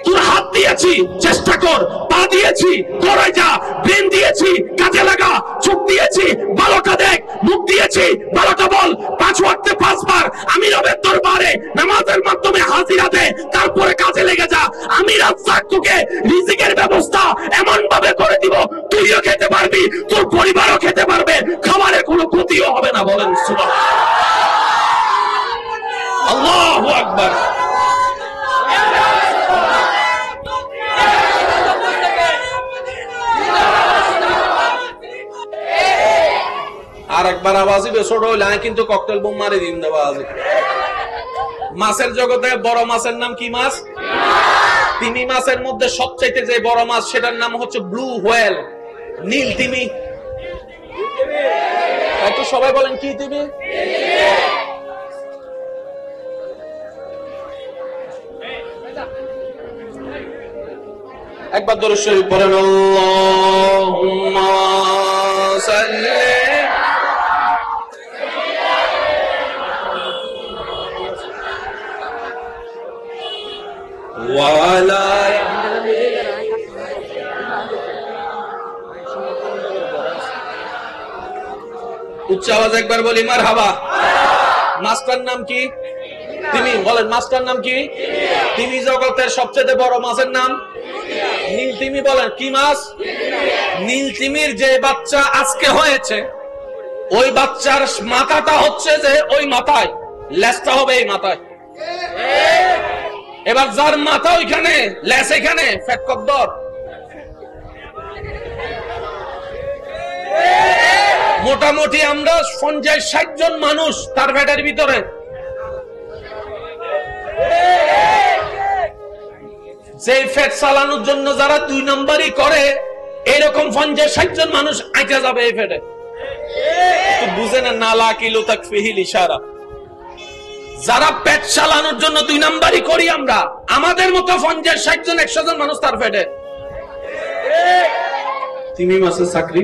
তোর হাত দিয়েছি, চেষ্টা কর, পা দিয়েছি, করে যা, ব্রেন দিয়েছি, কাজে লাগা, চোখ দিয়েছি, ভালোটা দেখ, মুখ দিয়েছি, ভালোটা বল, 5 ওয়াক্তে 5 বার আমি রবের দরবারে নামাজের মাধ্যমে হাজিরা দে, তারপরে কাজে লেগে যা। আমি রাজ্জাক, তোকে রিজিকের ব্যবস্থা এমন ভাবে করে দিব, তুইও খেতে পারবি, তোর পরিবারও খেতে পারবে, খাবারের কোনো ক্ষতিও হবে না। বলেন সুবহানাল্লাহ। আল্লাহু আকবার। একবার আওয়াজ দিবে ছোট হইলে কিন্তু ককটেল বোম মারি দিন দেওয়া আছে। মাছের জগতে বড় মাছের নাম কি মাছ? তিমি মাছের মধ্যে সবচাইতে যে বড় মাছ সেটার নাম হচ্ছে ব্লু হোয়েল, নীল তিমি। একটু সবাই বলেন কি তিমি? একবার দরুদ শরীফ পড়েন, আল্লাহুম্মা সাল্লি ওয়া আলা। উচ্চ আওয়াজ একবার বলি মারহাবা। মাছটার নাম কি? তিমি। বলেন মাছটার নাম কি? তিমি জগতের সবচেয়ে বড় মাছের নাম নীল তিমি। বলেন কি মাছ? নীল তিমির যে বাচ্চা আজকে হয়েছে, ওই বাচ্চার মাথাটা হচ্ছে যে ওই মাথায়, লেজটা হবে এই মাথায়। এবার যার মাথা ওইখানে, লেজ এখানে, ফ্যাট কদ্দর। মোটামুটি আমরা 50-60 জন মানুষ তার ফ্যাটের ভিতরে। যে ফ্যাট চালানোর জন্য যারা 2 নম্বরই করে, এরকম 50-60 জন মানুষ আইটা যাবে এই ফ্যাটে। বুঝে না, নালা কিলো তাক ফিহিল ইশারা। যারা পেট চালানোর জন্য 2 নম্বরই করি আমরা, আমাদের মতো 50-60 জন 100 জন মানুষ তার ফ্যাটে। তিমি মাসে চাকরি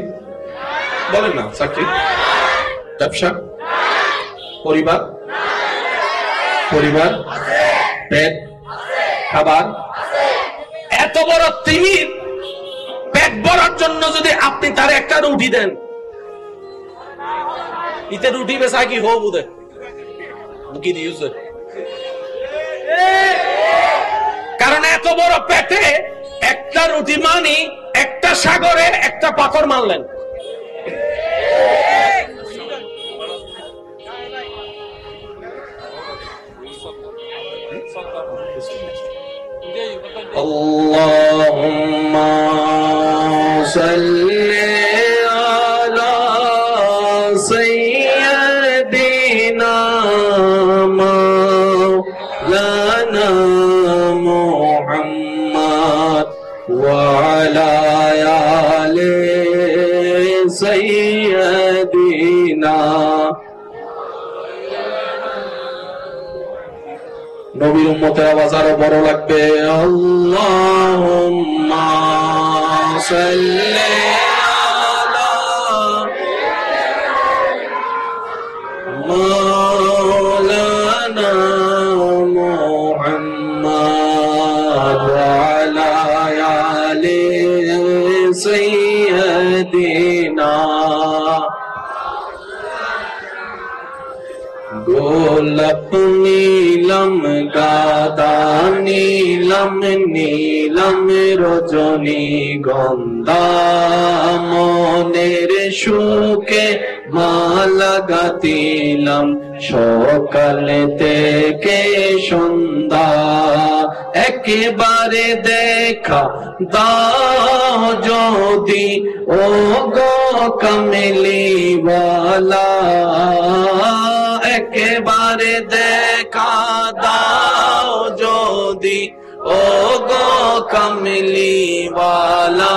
বলেন না, চাকরি, ব্যবসা, পরিবার, পরিবার, পেট, খাবার। এত বড় তিমির পেট ভরার জন্য যদি আপনি তার একটা রুটি দেন, ইতে রুটি বেচা কি হো বুঝে কি দিয়েছে। কারণ এত বড় পেটে একটা রুটি মানি একটা সাগরে একটা পাথর মারলেন। আল্লাহুম্মা সাল্লি আলা সাইয়্যিদিনা মাওলানা মুহাম্মদ ওয়া আলা আলি সাইয়্যিদিনা। নবীর উম্মতের আওয়াজ আরো বড় লাগবে। আল্লাহুম্মা সাল্লি আলা মাওলানা মুহাম্মদ ওয়া আলা আলি সাইয়্যিদিনা। গোলাপ নীলম গাদা নীলম নীলম রজনী গন্ধা, মনের সুখে মালা গাতিলাম সকাল থেকে সন্ধ্যা। একেবারে দেখা দাও যদি ও গো কামলিওয়ালা, একেবারে দেখা দাও যদি ও গো কামলিওয়ালা।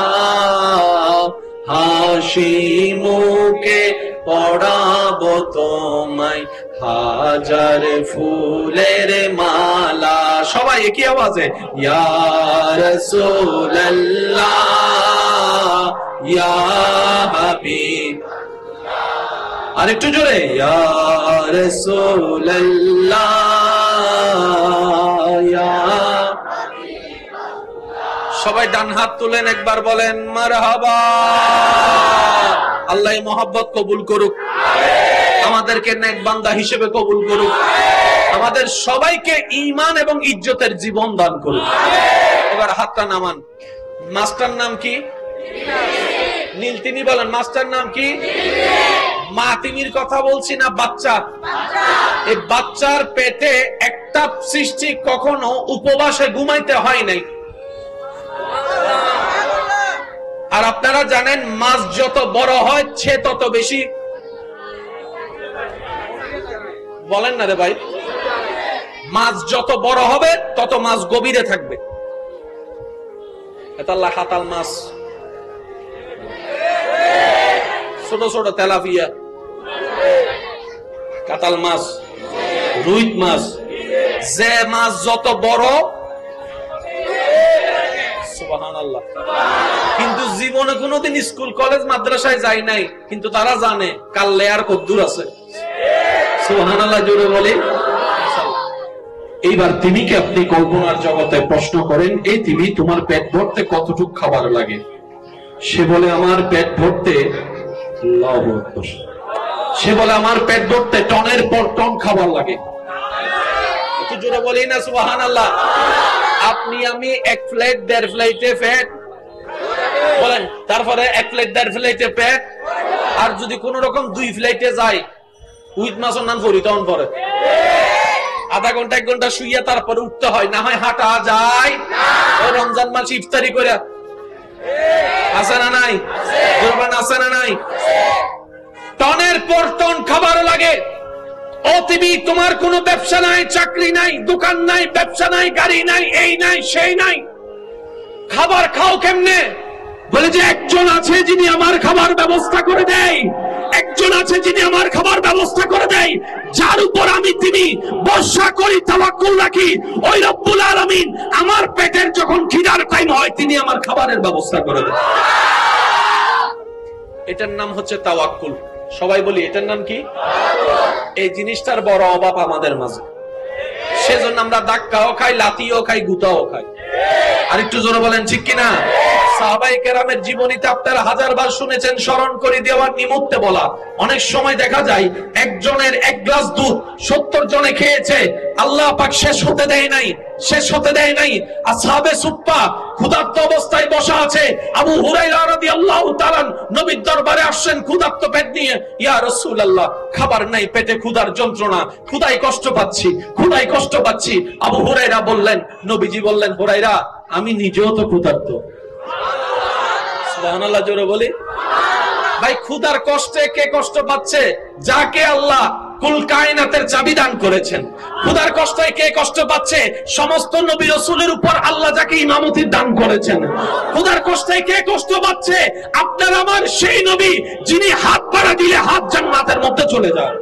হাসি মুখে পড়াবো তোমায় হাজার ফুলের মালা। সবাই একই আওয়াজে ইয়া রাসূলুল্লাহ ইয়া হাবিব। আরেকটু জোরে ইয়া রাসূলুল্লাহ ইয়া। সবাই ডান হাত তুলেন, একবার বলেন মারহাবা। আল্লাহ মহব্বত কবুল করুক, আমাদেরকে নেক বান্দা হিসেবে কবুল করুক, আমাদের সবাইকে ঈমান এবং ইজ্জতের জীবন দান করুক। এবার হাতটা নামান। মাস্টার নাম কি? নীল তিমি। বলেন মাস্টার নাম কি? মা তিমির কথা বলছি না, বাচ্চা। এই বাচ্চার পেটে একটা সৃষ্টি কখনো উপবাসে ঘুমাইতে হয় নাই। আর আপনারা জানেন মাছ যত বড় হয় সে তত বেশি বলেন না রে ভাই। মাছ যত বড় হবে তত মাছ গভীরে থাকবে। এটা হাতাল মাছ, ছোট ছোট তেলাপিয়া, কাতাল মাছ, রুই মাছ, যে মাছ যত বড়, সুবহানাল্লাহ। কিন্তু জীবনে কোনোদিন স্কুল কলেজ মাদ্রাসায় যায় নাই, কিন্তু তারা জানে কাল লেয়ার কদ্দুর আছে। সুবহানাল্লাহ জোরে বলি। এইবার তিমিকে আপনি কল্পনার জগতে প্রশ্ন করেন, এই তিমি তোমার পেট ভরতে কতটুক খাবার লাগে? সে বলে আমার পেট ভরতে, সে বলে আমার পেট ভরতে টনের পর টন খাবার লাগে। একটু জোরে বলি না সুবহানাল্লাহ। আপনি আমি এক প্লেট দেড় প্লেটে পেট বলেন, তারপরে এক প্লেট দেড় প্লেটে পেট, আর যদি কোন রকম 2 প্লেটে যায়, উইথ মাছের নাম করি তখন পরে আধা ঘন্টা 1 ঘন্টা শুইয়া তারপরে উঠতে হয়, না হয় হাঁটা যায়। রমজান মাস ইফতারি করে আছে না নাই? আছে না নাই? টনের পর টন খাবার লাগে। ও তুমি, তোমার কোনো ব্যবসা নাই, চাকরি নাই, দোকান নাই, ব্যবসা নাই, গাড়ি নাই, এই নাই সেই নাই, খাবার খাও কেমনে? বলে যে একজন আছে যিনি আমার খাবার ব্যবস্থা করে দেয়, একজন আছে যিনি আমার খাবার ব্যবস্থা করে দেয়, যার উপর আমি তিনি ভরসা করি, তাওয়াক্কুল রাখি। ওই রব্বুল আলামিন আমার পেটের যখন খিদার টাইম হয়, তিনি আমার খাবারের ব্যবস্থা করে দেন। এটার নাম হচ্ছে তাওয়াক্কুল। সবাই বলি এটার নাম কি? এই জিনিসটার বড় অভাব আমাদের মাঝে, সেজন্য আমরা ধাক্কাও খাই, লাথিও খাই, গুতাও খাই। আর একটু জোরে বলেন ঠিক কিনা? সাহাবায়ে কেরামের জীবনীতে আপনারা 1000 বার শুনেছেন, স্মরণ করে দেওয়ার নিমিত্তে বলা। অনেক সময় দেখা যায় একজনের 1 গ্লাস দুধ 70 জনে খেয়েছে, আল্লাহ পাক শেষ হতে দেয় নাই, শেষ হতে দেয় নাই। আসহাবে সুফফা ক্ষুধার্ত অবস্থায় বসা আছে। আবু হুরায়রা রাদিয়াল্লাহু তাআলা নবীর দরবারে আসছেন ক্ষুধার্ত পেট নিয়ে, ইয়া রাসূলুল্লাহ খাবার নাই, পেটে ক্ষুধার যন্ত্রণা, ক্ষুধায় কষ্ট পাচ্ছি, ক্ষুধায় কষ্ট পাচ্ছি। আবু হুরায়রা বললেন, নবীজি বললেন, হুরায়রা আমি নিজেও তো ক্ষুধার্ত। সুবহানাল্লাহ জোরে বলি। ভাই ক্ষুধার কষ্টে কে কষ্ট পাচ্ছে? যাকে আল্লাহ কুল কায়নাতের চাবি দান করেছেন। ক্ষুধার কষ্টে কে কষ্ট পাচ্ছে? সমস্ত নবী রাসূলের উপর আল্লাহ যাকে ইমামতির দান করেছেন। ক্ষুধার কষ্টে কে কষ্ট পাচ্ছে? আপনার আমার সেই নবী যিনি হাত বাড়া দিলে হাত জান্নাতের মধ্যে চলে যায়।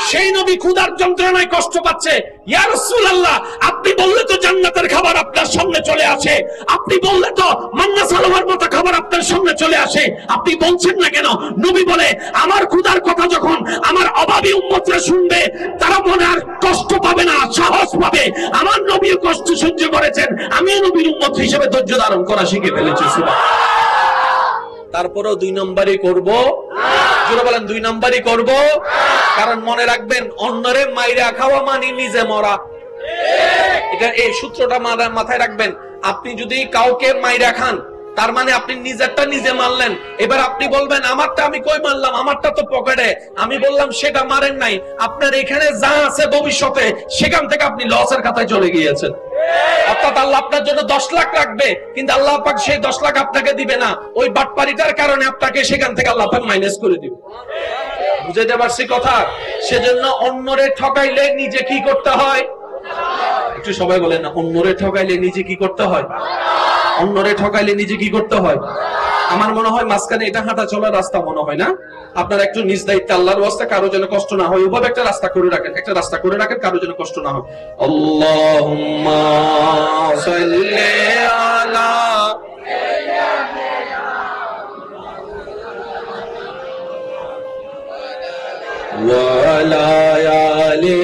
সেই নবী ক্ষুধার যন্ত্রণায় কষ্ট পাচ্ছে। ইয়া রাসূলুল্লাহ আপনি বললে তো জান্নাতের খাবার আপনার সামনে চলে আসে, আপনি বললে তো মান্না সালোয়ার মতো খাবার আপনার সামনে চলে আসে, আপনি বলছেন না কেন? নবী বলে আমার ক্ষুধার কথা যখন আমার অভাবী উম্মতরা শুনবে, তারা মনে আর কষ্ট পাবে না, সাহস পাবে। আমার নবীও কষ্ট সহ্য করেছেন, আমিও নবীর উম্মত হিসেবে ধৈর্য ধারণ করা শিখে ফেলেছি। তারপরেও 2 নম্বরই করব। জোরে বলেন 2 নম্বরই করব। কারণ মনে রাখবেন, অন্যরে মাইরা খাওয়া মানে নিজে মরা। এটা এই সূত্রটা মাথায় রাখবেন। আপনি যদি কাউকে মাইরা খান, তার মানে আপনি নিজেরটা নিজে মারলেন। এবার আপনি বলবেন আমারটা আমি কই মারলাম, আমারটা তো পকেটে। আমি বললাম সেটা মারেন নাই, আপনার এখানে যা আছে ভবিষ্যতে সেখান থেকে আপনি লসের খাতায় চলে গিয়েছেন। অর্থাৎ আল্লাহ আপনার জন্য 10 লাখ রাখবে, কিন্তু আল্লাহ পাক সেই 10 লাখ আপনাকে দিবে না। ওই বাটপারিটার কারণে আপনাকে সেখান থেকে আল্লাহ পাক মাইনাস করে দিবে। বুঝাইতে পারছি কথা? সেজন্য অন্যরে ঠকাইলে নিজে কি করতে হয়? একটু সবাই বলেন না, অন্যরে ঠকাইলে নিজে কি করতে হয়? অন্যরে ঠকাইলে নিজে কি করতে হয়? আমার মনে হয় মাঝখানে এটা হাঁটা চলার রাস্তা মনে হয় না। আপনারা একটু নিজ দায়িত্বে আল্লাহর ওয়াস্তে কারো যেন কষ্ট না হয়, ওইভাবে একটা রাস্তা করে রাখেন, একটা রাস্তা করে রাখেন, কারো যেন কষ্ট না হয়। আল্লাহুম্মা সাল্লি আলা ওয়া আলা আলি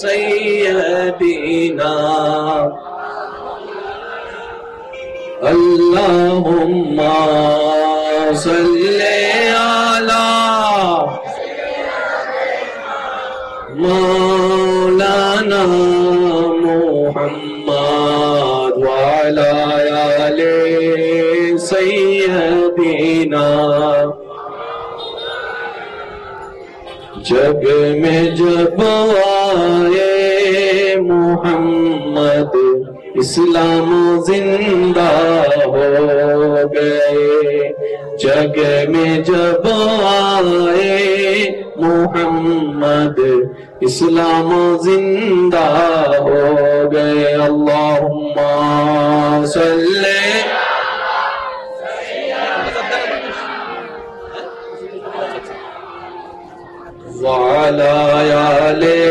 সাইয়্যিদিনা আল্লাহুম্মা সাল্লি আলা মাওলানা মুহাম্মদ ওয়া আলা আলি সাইয়্যিদিনা। जग में जब आए मोहम्मद इस्लाम जिंदा हो गए। जग में जब आए मोहम्मद इस्लाम जिंदा हो गए अल्लाहुम्मा सल्ले वाला आले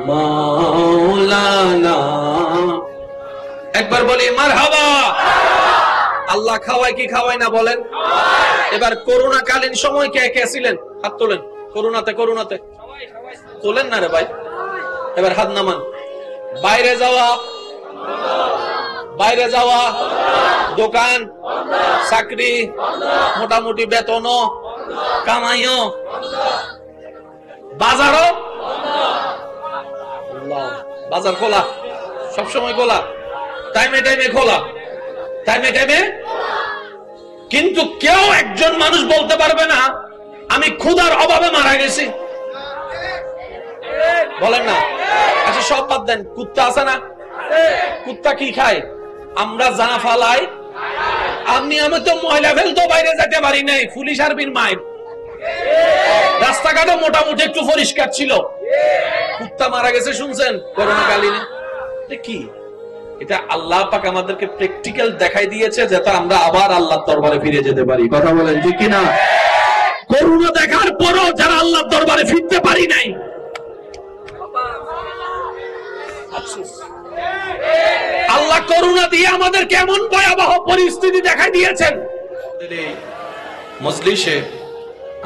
मौलाना एक बार बोली मरहबा আল্লাহ খাওয়ায় কি খাওয়ায় না বলেন এবার করোনা কালীন সময় কে কে ছিলেন হাত তোলেন করোনাতে তোলেন না রে ভাই এবার হাত নামান বাইরে যাওয়া দোকান চাকরি মোটামুটি বেতন কামাইও বাজারও বাজার খোলা সবসময় খোলা টাইমে খোলা টাইমে কিন্তু কেউ একজন মানুষ বলতে পারবে না আমি ক্ষুধার অভাবে মারা গেছি বলেন না আচ্ছা সব বাদ দেন কুত্তা আছে না কুত্তা কি খায় আমরা যা ফালাই আমি তো ময়লা ফেলতেও বাইরে যেতে পারি নাই পুলিশ আর্মির মায়ের রাস্তাঘাটে মোটামুটি একটু পরিষ্কার ছিল কুত্তা মারা গেছে শুনছেন করোনা কালীন কি এটা আল্লাহ পাক আমাদেরকে প্র্যাকটিক্যাল দেখাই দিয়েছে যাতে আমরা আবার আল্লাহর দরবারে ফিরে যেতে পারি কথা বলেন ঠিক কি না করোনা দেখার পরও যারা আল্লাহর দরবারে ফিরতে পারি নাই আল্লাহ করোনা দিয়ে আমাদের কেমন ভয়াবহ পরিস্থিতি দেখাই দিয়েছেন মজলিসে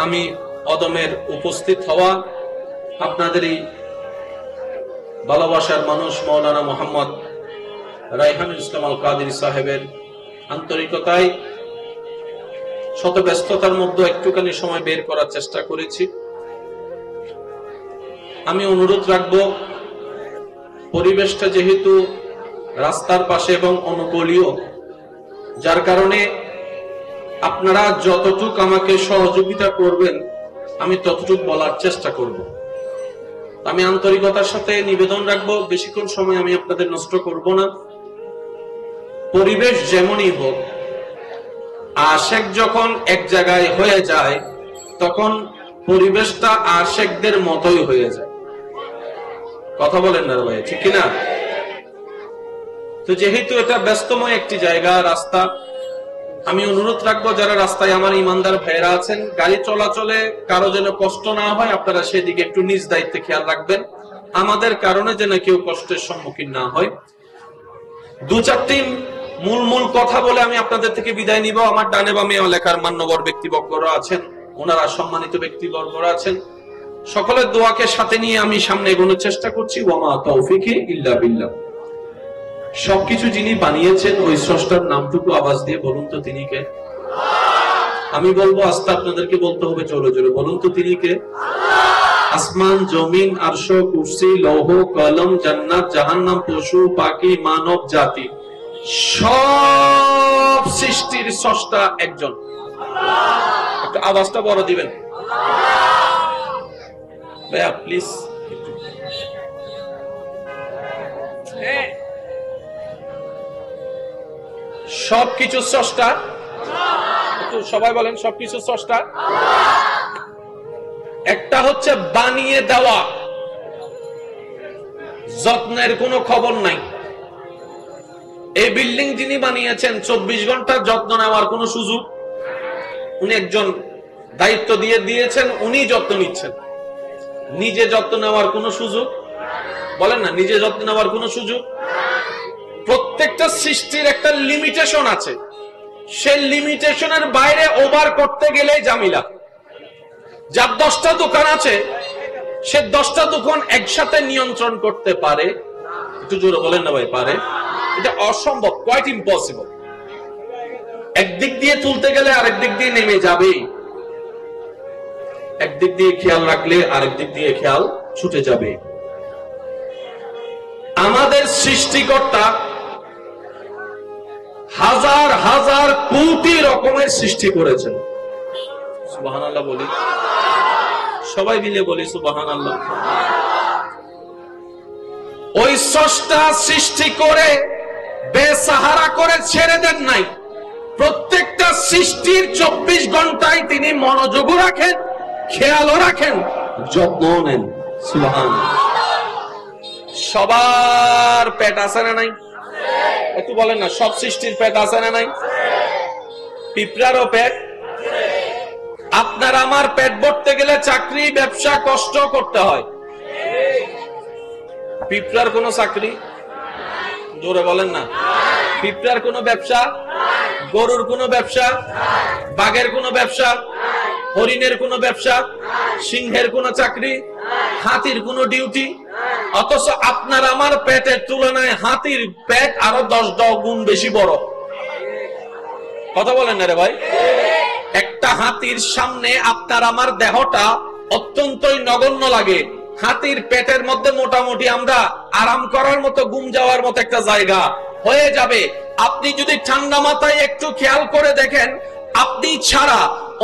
আমি অদমের উপস্থিত হওয়া আপনাদের এই ভালোবাসার মানুষ মাওলানা মোহাম্মদ রায়হানুল ইসলাম আল কাদেরী সাহেবের আন্তরিকতায় শত ব্যস্ততার মধ্যে একটুখানি সময় বের করার চেষ্টা করেছি আমি অনুরোধ রাখবো পরিবেশটা যেহেতু রাস্তার পাশে এবং অনুকূলীয় যার কারণে আপনারা যতটুক আমাকে সহযোগিতা করবেন আমি ততটুক বলার চেষ্টা করব আমি আন্তরিকতার সাথে নিবেদন রাখবো বেশিক্ষণ সময় আমি আপনাদের নষ্ট করব না পরিবেশ যেমনই হোক আশেক যখন এক জায়গায় হয়ে যায় তখন পরিবেশটা আশেকদের মতোই হয়ে যায় কথা বলেন না ভাই ঠিক কিনা তো যেহেতু এটা ব্যস্তময় একটি জায়গা রাস্তা আমি অনুরোধ রাখবো যারা রাস্তায় আমার ইমানদার ভাইরা আছেন গাড়ি চলাচলে কারো যেন কষ্ট না হয় আপনারা সেদিকে একটু নিজ দায়িত্বে খেয়াল রাখবেন আমাদের কারণে যেন কেউ কষ্টের সম্মুখীন না হয় দু চারটি মূল কথা বলে আমি আপনাদের থেকে বিদায় নিব আমার ডানে বামে এলাকার মান্যবর ব্যক্তিবর্গরা আছেন ওনারা সম্মানিত ব্যক্তিবর্গরা আছেন সকলের দোয়াকে সাথে নিয়ে আমি সামনে এগোনোর চেষ্টা করছি ওয়ামা তাওফিকি ইল্লা বিল্লাহ সবকিছু যিনি বানিয়েছেন ওই স্রষ্টার নামটুকু আওয়াজ দিয়ে বলুন তো তিনি কে আমি বলবো আস্তে আপনাদেরকে বলতে হবে জোরে জোরে বলুন তো তিনি কে আসমান জমিন আরশ কুরসি লৌহ কলম জান্নাত জাহান্নাম পশু পাখি মানব জাতি সব সৃষ্টির স্রষ্টা একজন একটু আওয়াজটা বড় দিবেন ভাইয়া প্লিজ সবকিছু স্রষ্টা একটু সবাই বলেন সবকিছু স্রষ্টা একটা হচ্ছে বানিয়ে দেওয়া যত্নের কোনো খবর নাই এই বিল্ডিং যিনি বানিয়েছেন 24 ঘন্টা যত্ন নেওয়ার কোনো সুযোগ উনি একজন দায়িত্ব দিয়ে দিয়েছেন উনি যত্ন নিচ্ছেন নিজে যত্ন নেওয়ার কোনো সুযোগ বলেন না নিজে যত্ন নেওয়ার কোনো সুযোগ প্রত্যেকটা সৃষ্টির একটা লিমিটেশন আছে সেই লিমিটেশনের বাইরে ওভার করতে গেলে ঝামেলা যার 10টা দোকান আছে সে 10টা দোকান একসাথে নিয়ন্ত্রণ করতে পারে একটু জোরে বলেন না ভাই পারে এটা অসম্ভব কোয়াইট ইম্পসিবল একদিক দিয়ে তুলতে গেলে আরেক দিক দিয়ে নেমে যাবে একদিক দিয়ে খেয়াল রাখলে আরেক দিক দিয়ে খেয়াল ছুটে যাবে আমাদের সৃষ্টিকর্তা হাজার হাজার কোটি রকমের সৃষ্টি করেছেন সুবহানাল্লাহ বলি সবাই মিলে বলি সুবহানাল্লাহ ওই স্রষ্টা সৃষ্টি করে বেসাহারা করে ছেড়ে দেন নাই প্রত্যেকটা সৃষ্টির 24 ঘন্টায় তিনি মনোযোগও রাখেন, খেয়ালও রাখেন, যত্নও নেন। সুবহানাল্লাহ। সবার পেট আছে না নাই? একটু বলেন না, সব সৃষ্টির পেট আছে না নাই? পিঁপড়ারও পেট। আপনার আমার পেট ভরতে গেলে চাকরি, ব্যবসা, কষ্ট করতে হয়। পিঁপড়ার কোনো চাকরি? জোরে বলেন না। পিঁপড়ার কোনো ব্যবসা? গরুর কোনো ব্যবসা? বাঘের কোনো ব্যবসা? হরিণের কোনো ব্যবসা? সিংহের কোনো চাকরি? হাতির কোনো ডিউটি? অথচ আপনার আমার পেটের তুলনায় হাতির পেট আরো 10 গুণ বেশি বড়। কথা বলেন না রে ভাই? একটা হাতির সামনে আপনার আমার দেহটা অত্যন্তই নগণ্য লাগে। হাতির পেটের মধ্যে মোটামুটি আমরা আরাম করার মতো, ঘুম যাওয়ার মতো একটা জায়গা হয়ে যাবে। আপনি যদি ঠান্ডা মাথায় একটু খেয়াল করে দেখেন, আপনি ছাড়া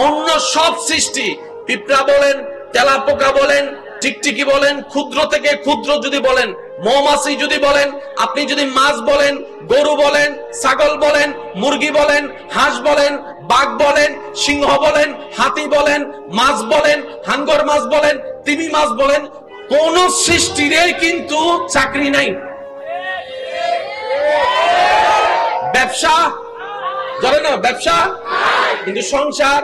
অন্য সব সৃষ্টি, পিঁপড়া বলেন, তেলাপোকা বলেন, টিকটিকি বলেন, ক্ষুদ্র থেকে ক্ষুদ্র যদি বলেন, মৌমাছি যদি বলেন, আপনি যদি মাছ বলেন, গরু বলেন, ছাগল বলেন, মুরগি বলেন, হাঁস বলেন, বাঘ বলেন, সিংহ বলেন, হাতি বলেন, মাছ বলেন, হাঙ্গর মাছ বলেন, তিমি মাছ বলেন, কোন সৃষ্টিরই কিন্তু চাকরি নাই। ব্যবসা জানে না, ব্যবসা কিন্তু সংসার,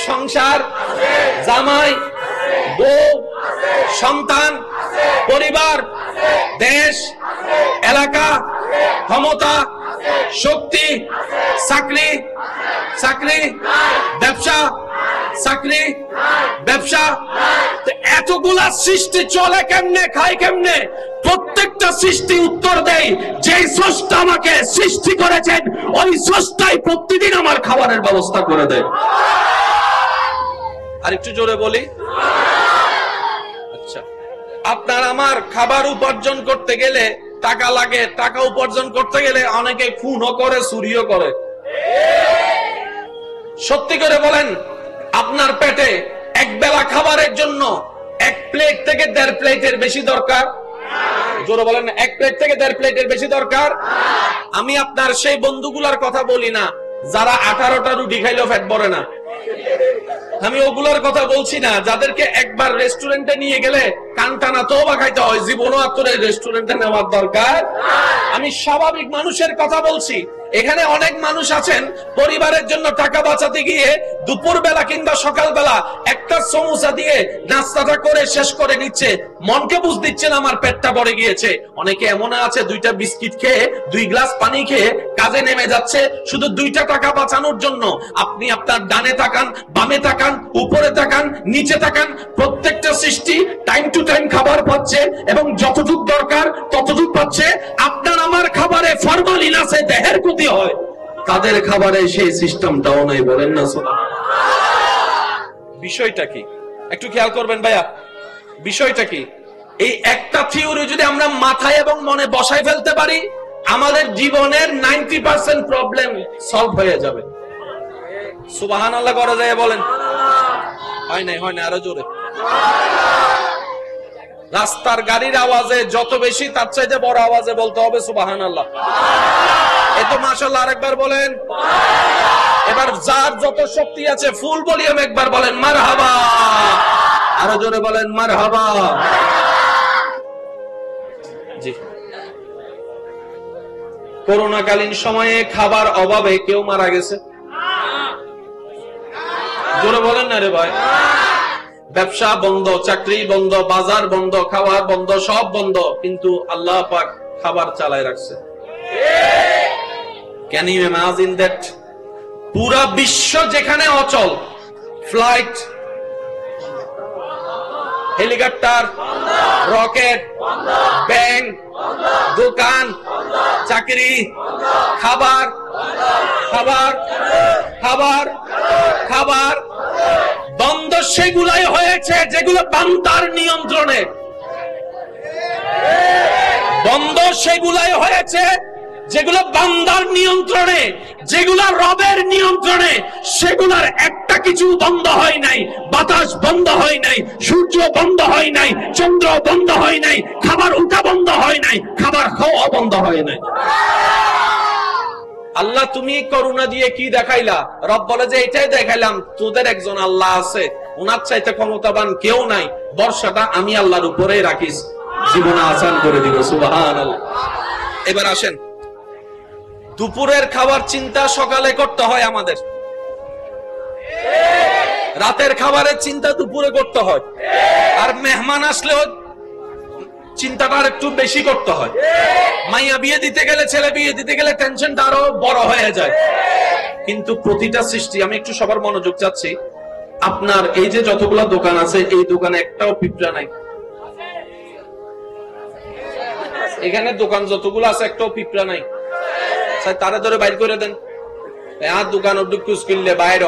সংসার, জামাই, বউ, সন্তান, পরিবার, দেশ, এলাকা, ক্ষমতা, শক্তি, চাকরি, চাকরি, ব্যবসা, চাকরি, ব্যবসা। এতগুলা সৃষ্টি চলে কেমনে, খায় কেমনে? প্রত্যেকটা সৃষ্টি উত্তর দেয়, যে স্রষ্টা আমাকে সৃষ্টি করেছেন ওই স্রষ্টাই প্রতিদিন আমার খাবারের ব্যবস্থা করে দেয়। আর একটু জোরে বলি। আচ্ছা, আপনার আমার খাবার উপার্জন করতে গেলে টাকা লাগে, টাকা উপার্জন করতে গেলে অনেকে খুনও করে, চুরিও করে। সত্যি করে বলেন, আপনার পেটে এক বেলা খাবারের জন্য 1 প্লেট থেকে 1.5 প্লেটের বেশি দরকার? জোরে বলেন না, 1 প্লেট থেকে 1.5 প্লেটের বেশি দরকার? আমি আপনার সেই বন্ধুগুলার কথা বলি না যারা 18টা রুটি খাইলেও পেট ভরে না। আমি ওগুলার কথা বলছি না যাদেরকে একবার রেস্টুরেন্টে নিয়ে গেলে কানটানা তওবা খাইতে হয়, জীবনও আপনার রেস্টুরেন্টে নেওয়ার দরকার। আমি স্বাভাবিক মানুষের কথা বলছি। এখানে অনেক মানুষ আছেন পরিবারের জন্য টাকা বাঁচাতে গিয়ে দুপুর বেলা কিংবা সকাল বেলা একটা সমোসা দিয়ে নাস্তাটা করে শেষ করে নিচ্ছে, মনকে বুঝ দিচ্ছেন আমার পেটটা ভরে গিয়েছে। অনেকে এমন আছে 2টা বিস্কিট খেয়ে 2 গ্লাস পানি খেয়ে কাজে নেমে যাচ্ছে শুধু 2টা টাকা বাঁচানোর জন্য। আপনি আপনার ডানে তাকান, বামে তাকান, উপরে তাকান, নিচে তাকান, প্রত্যেকটা সৃষ্টি টাইম টু টাইম খাবার পাচ্ছে এবং যতটুক দরকার ততটুক পাচ্ছে। আপনার আমার খাবারে ফরমালিন আছে, দেহের ক্ষতি হয়, তাদের খাবারে সেই সিস্টেমটাও নাই। বলেন না সুবহানাল্লাহ। বিষয়টা কি একটু খেয়াল করবেন ভাইয়া, বিষয়টা কি? এই একটা থিওরি যদি আমরা মাথায় এবং মনে বসায় ফেলতে পারি, আমাদের জীবনের 90% প্রবলেম সলভ হয়ে যাবে। সুবহানাল্লাহ করা যায়? বলেন। হয় নাই, হয় না, আরো জোরে। রাস্তার গাড়ির আওয়াজে যত বেশি তার চাইতে বড় আওয়াজে বলতে হবে সুবহানাল্লাহ। এত মাশাআল্লাহ আরেকবার বলেন। এবার যার যত শক্তি আছে ফুল ভলিউম একবার বলেন মারহাবা। আরো জোরে বলেন মারহাবা। জি, করোনাকালীন সময়ে খাবার অভাবে কেউ মারা গেছে? জোরে বলেন না রে ভাই। ব্যবসা বন্ধ, চাকরি বন্ধ, বাজার বন্ধ, খাবার বন্ধ, সব বন্ধ, কিন্তু আল্লাহ পাক খাবার চালায় রাখছে। Can you imagine that? পুরা বিশ্ব যেখানে অচল, ফ্লাইট, হেলিকপ্টার, রকেট, ব্যাংক, দোকান, চাকরি, খাবার, খাবার, খাবার, খাবার বন্ধ সেগুলাই হয়েছে যেগুলো বান্দার নিয়ন্ত্রণে। বন্ধ সেগুলাই হয়েছে যেগুলো বান্দার নিয়ন্ত্রণে, যেগুলো রবের নিয়ন্ত্রণে, সেগুলার একটা কিছু বন্ধ হয় নাই। বাতাস বন্ধ হয় নাই, সূর্য বন্ধ হয় নাই, চন্দ্র বন্ধ হয় নাই, খাবার উঠা বন্ধ হয় নাই, খাবার খাওয়া বন্ধ হয় নাই। আল্লাহ তুমি করুণা দিয়ে কি দেখাইলা? রব বলে যে এটাই দেখাইলাম তোদের একজন আল্লাহ আছে, উনার চাইতে ক্ষমতাবান কেউ নাই, বর্ষাটা আমি আল্লাহর উপরেই রাখিস, জীবন আসান করে দিব। সুবহানাল্লাহ। এবার আসেন, দুপুরের খাবার চিন্তা সকালে করতে হয় আমাদের, রাতের খাবারের চিন্তা দুপুরে করতে হয়, আর মেহমান আসলেও চিন্তাটা একটু বেশি করতে হয়। মাইয়া বিয়ে দিতে গেলে, ছেলে বিয়ে দিতে গেলে টেনশনটা আরো বড় হয়ে যায়। কিন্তু প্রতিটা সৃষ্টি, আমি একটু সবার মনোযোগ চাচ্ছি, আপনার এই যে যতগুলা দোকান আছে, এই দোকানে একটাও পিঁপড়া নাই। এখানে দোকান যতগুলো আছে একটাও পিঁপড়া নাই। তারা ধরে বাইর করে দেন, আর দোকান অব্দুকুস কিনলে বাইর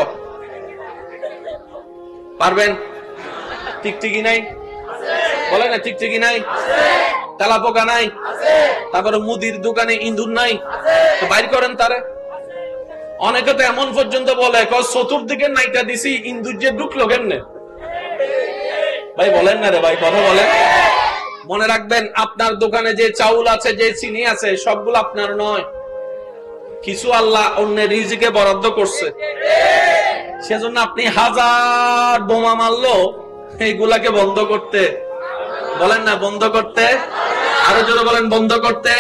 পারবেন? টিকটিকি নাই, বলে না টিকটিকি নাই, তেলাপোকা নাই, তারপরে মুদির দোকানে ইঁদুর নাই, তো বাইর করেন তারে। অনেকে তো এমন পর্যন্ত বলে চতুর্দিকে নাইটা দিছি, ইঁদুর যে ঢুকলো কেমনে? ভাই বলেন না রে ভাই, কথা বলেন। মনে রাখবেন, আপনার দোকানে যে চাউল আছে, যে চিনি আছে, সবগুলো আপনার নয়, কিছু আল্লাহ অন্যের রিজিকে বরাদ্দ করছে। সেজন্য আপনি হাজার বোমা মারলো এইগুলাকে বন্ধ করতে, বলেন না বন্ধ করতে, আরো জোরে বলেন বন্ধ করতে।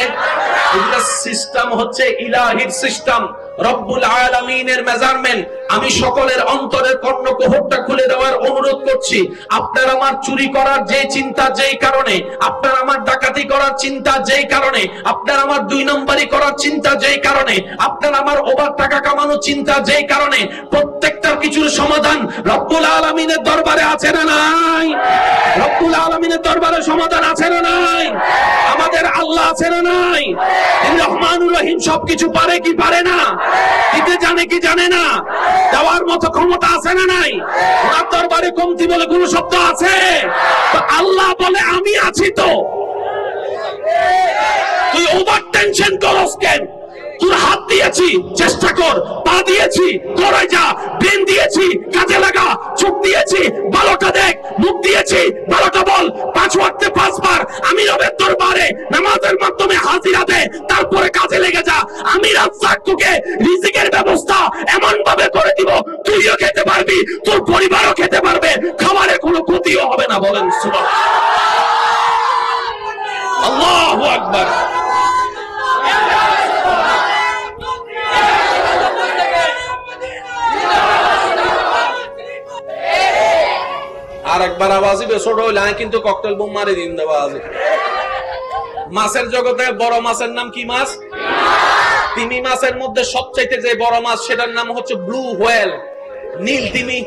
এগুলা সিস্টেম হচ্ছে ইলাহির সিস্টেম, রব্বুল আলামিনের মেজারমেন্ট। আমি সকলের অন্তরের কর্ণকুহরটা খুলে দেওয়ার অনুরোধ করছি। আপনার আমার চুরি করার যে চিন্তা, যেই কারণে, আপনার আমার ডাকাতি করার চিন্তা, যেই কারণে, আপনার আমার 2 নম্বরই করার চিন্তা, যেই কারণে, আপনার আমার ওভার টাকা কামানোর চিন্তা, যেই কারণে, প্রত্যেকটার কিছুর সমাধান রব্বুল আলামিনের দরবারে আছে না নাই? রব্বুল আলামিনের দরবারে সমাধান আছে না নাই? আমাদের আল্লাহ আছে না নাই? তিনি রহমানুর রহিম, সবকিছু পারে কি পারে না? দিতে জানে কি জানে না? দেওয়ার মতো ক্ষমতা আছে না নাই? ওনার দরবারে কমতি বলে কোন শব্দ আছে? তো আল্লাহ বলে আমি আছি, তো তুই ওভার টেনশন করস কেন? তোর হাত দিয়েছি, চেষ্টা কর, পা দিয়েছি, করে যা, ব্রেন দিয়েছি, কাজে লাগা, চোখ দিয়েছি, ভালোটা দেখ, মুখ দিয়েছি, ভালোটা বল, 5 ওয়াক্তে 5 বার আমি রবের দরবারে নামাজের মাধ্যমে হাজিরা দে, তারপরে কাজে লেগে যা। আমি রাজ্জাক, তোকে রিজিকের ব্যবস্থা এমন ভাবে করে দিব, তুইও খেতে পারবি, তোর পরিবারও খেতে পারবে, খাবারে কোনো ক্ষতিও হবে না। বলেন সুবহানাল্লাহ। আল্লাহু আকবার। আর একবার আওয়াজ দিবে, ছোট হইলে কিন্তু ককটেল বোম মারি দিন দেওয়া আছে। মাছের জগতে বড় মাছের নাম কি মাছ? তিমি মাছের মধ্যে সবচাইতে যে বড় মাছ, সেটার নাম হচ্ছে ব্লু হোয়েল, নীল তিমি।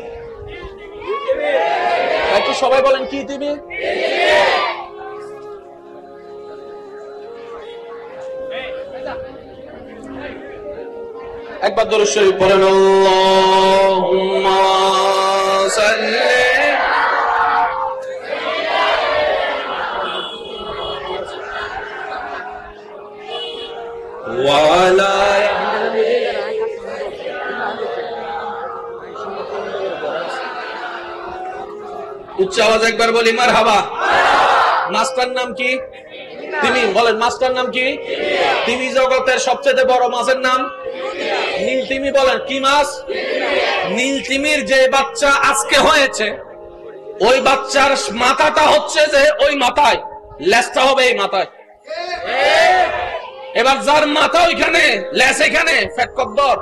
একটু সবাই বলেন কি তিমি? একবার দরুদ শরীফ পড়েন, আল্লাহুম্মা সাল্লি ওয়ালা। উচ্চ আওয়াজ একবার বলি মারহাবা। মাছটার নাম কি? তিমি। বলেন মাছটার নাম কি? তিমি। জগতের সবচেয়ে বড় মাছের নাম নীল তিমি। বলেন কি মাছ? নীল তিমির যে বাচ্চা আজকে হয়েছে, ওই বাচ্চার মাথাটা হচ্ছে যে ওই মাথায়, লেজটা হবে এই মাথায়। এবার যার মাথা ওইখানে, লেজ এখানে, ফ্যাট কদ্দর।